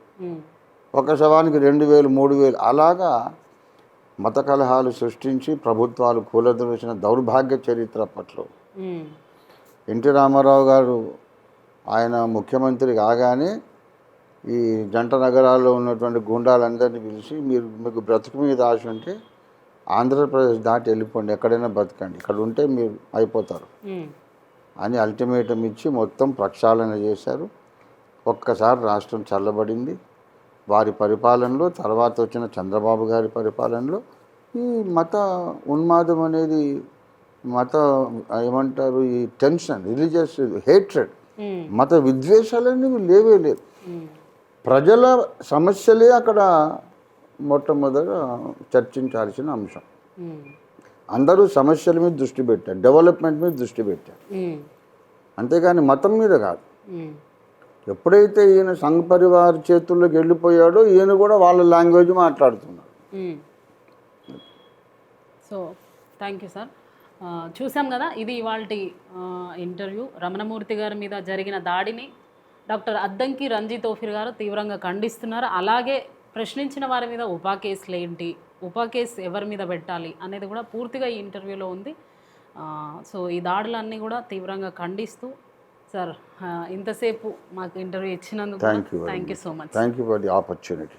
ఒక శవానికి 2000, 3000 అలాగా మత కలహాలు సృష్టించి ప్రభుత్వాలు కూలదోసిన దౌర్భాగ్య చరిత్ర అప్పట్లో. ఎన్టీ రామారావు గారు ఆయన ముఖ్యమంత్రి కాగానే ఈ జంట నగరాల్లో ఉన్నటువంటి గుండాలందరినీ పిలిచి, మీకు బ్రతుకు మీద ఆశ ఉంటే ఆంధ్రప్రదేశ్ దాటి వెళ్ళిపోండి, ఎక్కడైనా బతకండి, ఇక్కడ ఉంటే మీరు అయిపోతారు అని అల్టిమేటం ఇచ్చి మొత్తం ప్రక్షాళన చేశారు. ఒక్కసారి రాష్ట్రం చల్లబడింది. వారి పరిపాలనలో, తర్వాత వచ్చిన చంద్రబాబు గారి పరిపాలనలో ఈ మత ఉన్మాదం అనేది, మత ఏమంటారు, ఈ టెన్షన్, రిలీజియస్ హేట్రెడ్, మత విద్వేషాలనేవి లేవే లేదు. ప్రజల సమస్యలే అక్కడ మొట్టమొదట చర్చించాల్సిన అంశం. అందరూ సమస్యల మీద దృష్టి పెట్టారు, డెవలప్మెంట్ మీద దృష్టి పెట్టారు, అంతేగాని మతం మీద కాదు. ఎప్పుడైతే ఈయన సంఘ పరివార్ చేతుల్లోకి వెళ్ళిపోయాడో ఈయన కూడా వాళ్ళ లాంగ్వేజ్ మాట్లాడుతున్నాడు. So thank you sir. చూసాం కదా, ఇది ఇవాళ ఇంటర్వ్యూ. రమణమూర్తి గారి మీద జరిగిన దాడిని డాక్టర్ అద్దంకి రంజిత్ ఓఫీర్ గారు తీవ్రంగా ఖండిస్తున్నారు. అలాగే ప్రశ్నించిన వారి మీద ఉపా కేసులు ఏంటి, ఉపా కేసు ఎవరి మీద పెట్టాలి అనేది కూడా పూర్తిగా ఈ ఇంటర్వ్యూలో ఉంది. సో ఈ దాడులన్నీ కూడా తీవ్రంగా ఖండిస్తూ సార్ ఇంతసేపు మాకు ఇంటర్వ్యూ ఇచ్చినందుకు thank you so much. Thank you for the opportunity.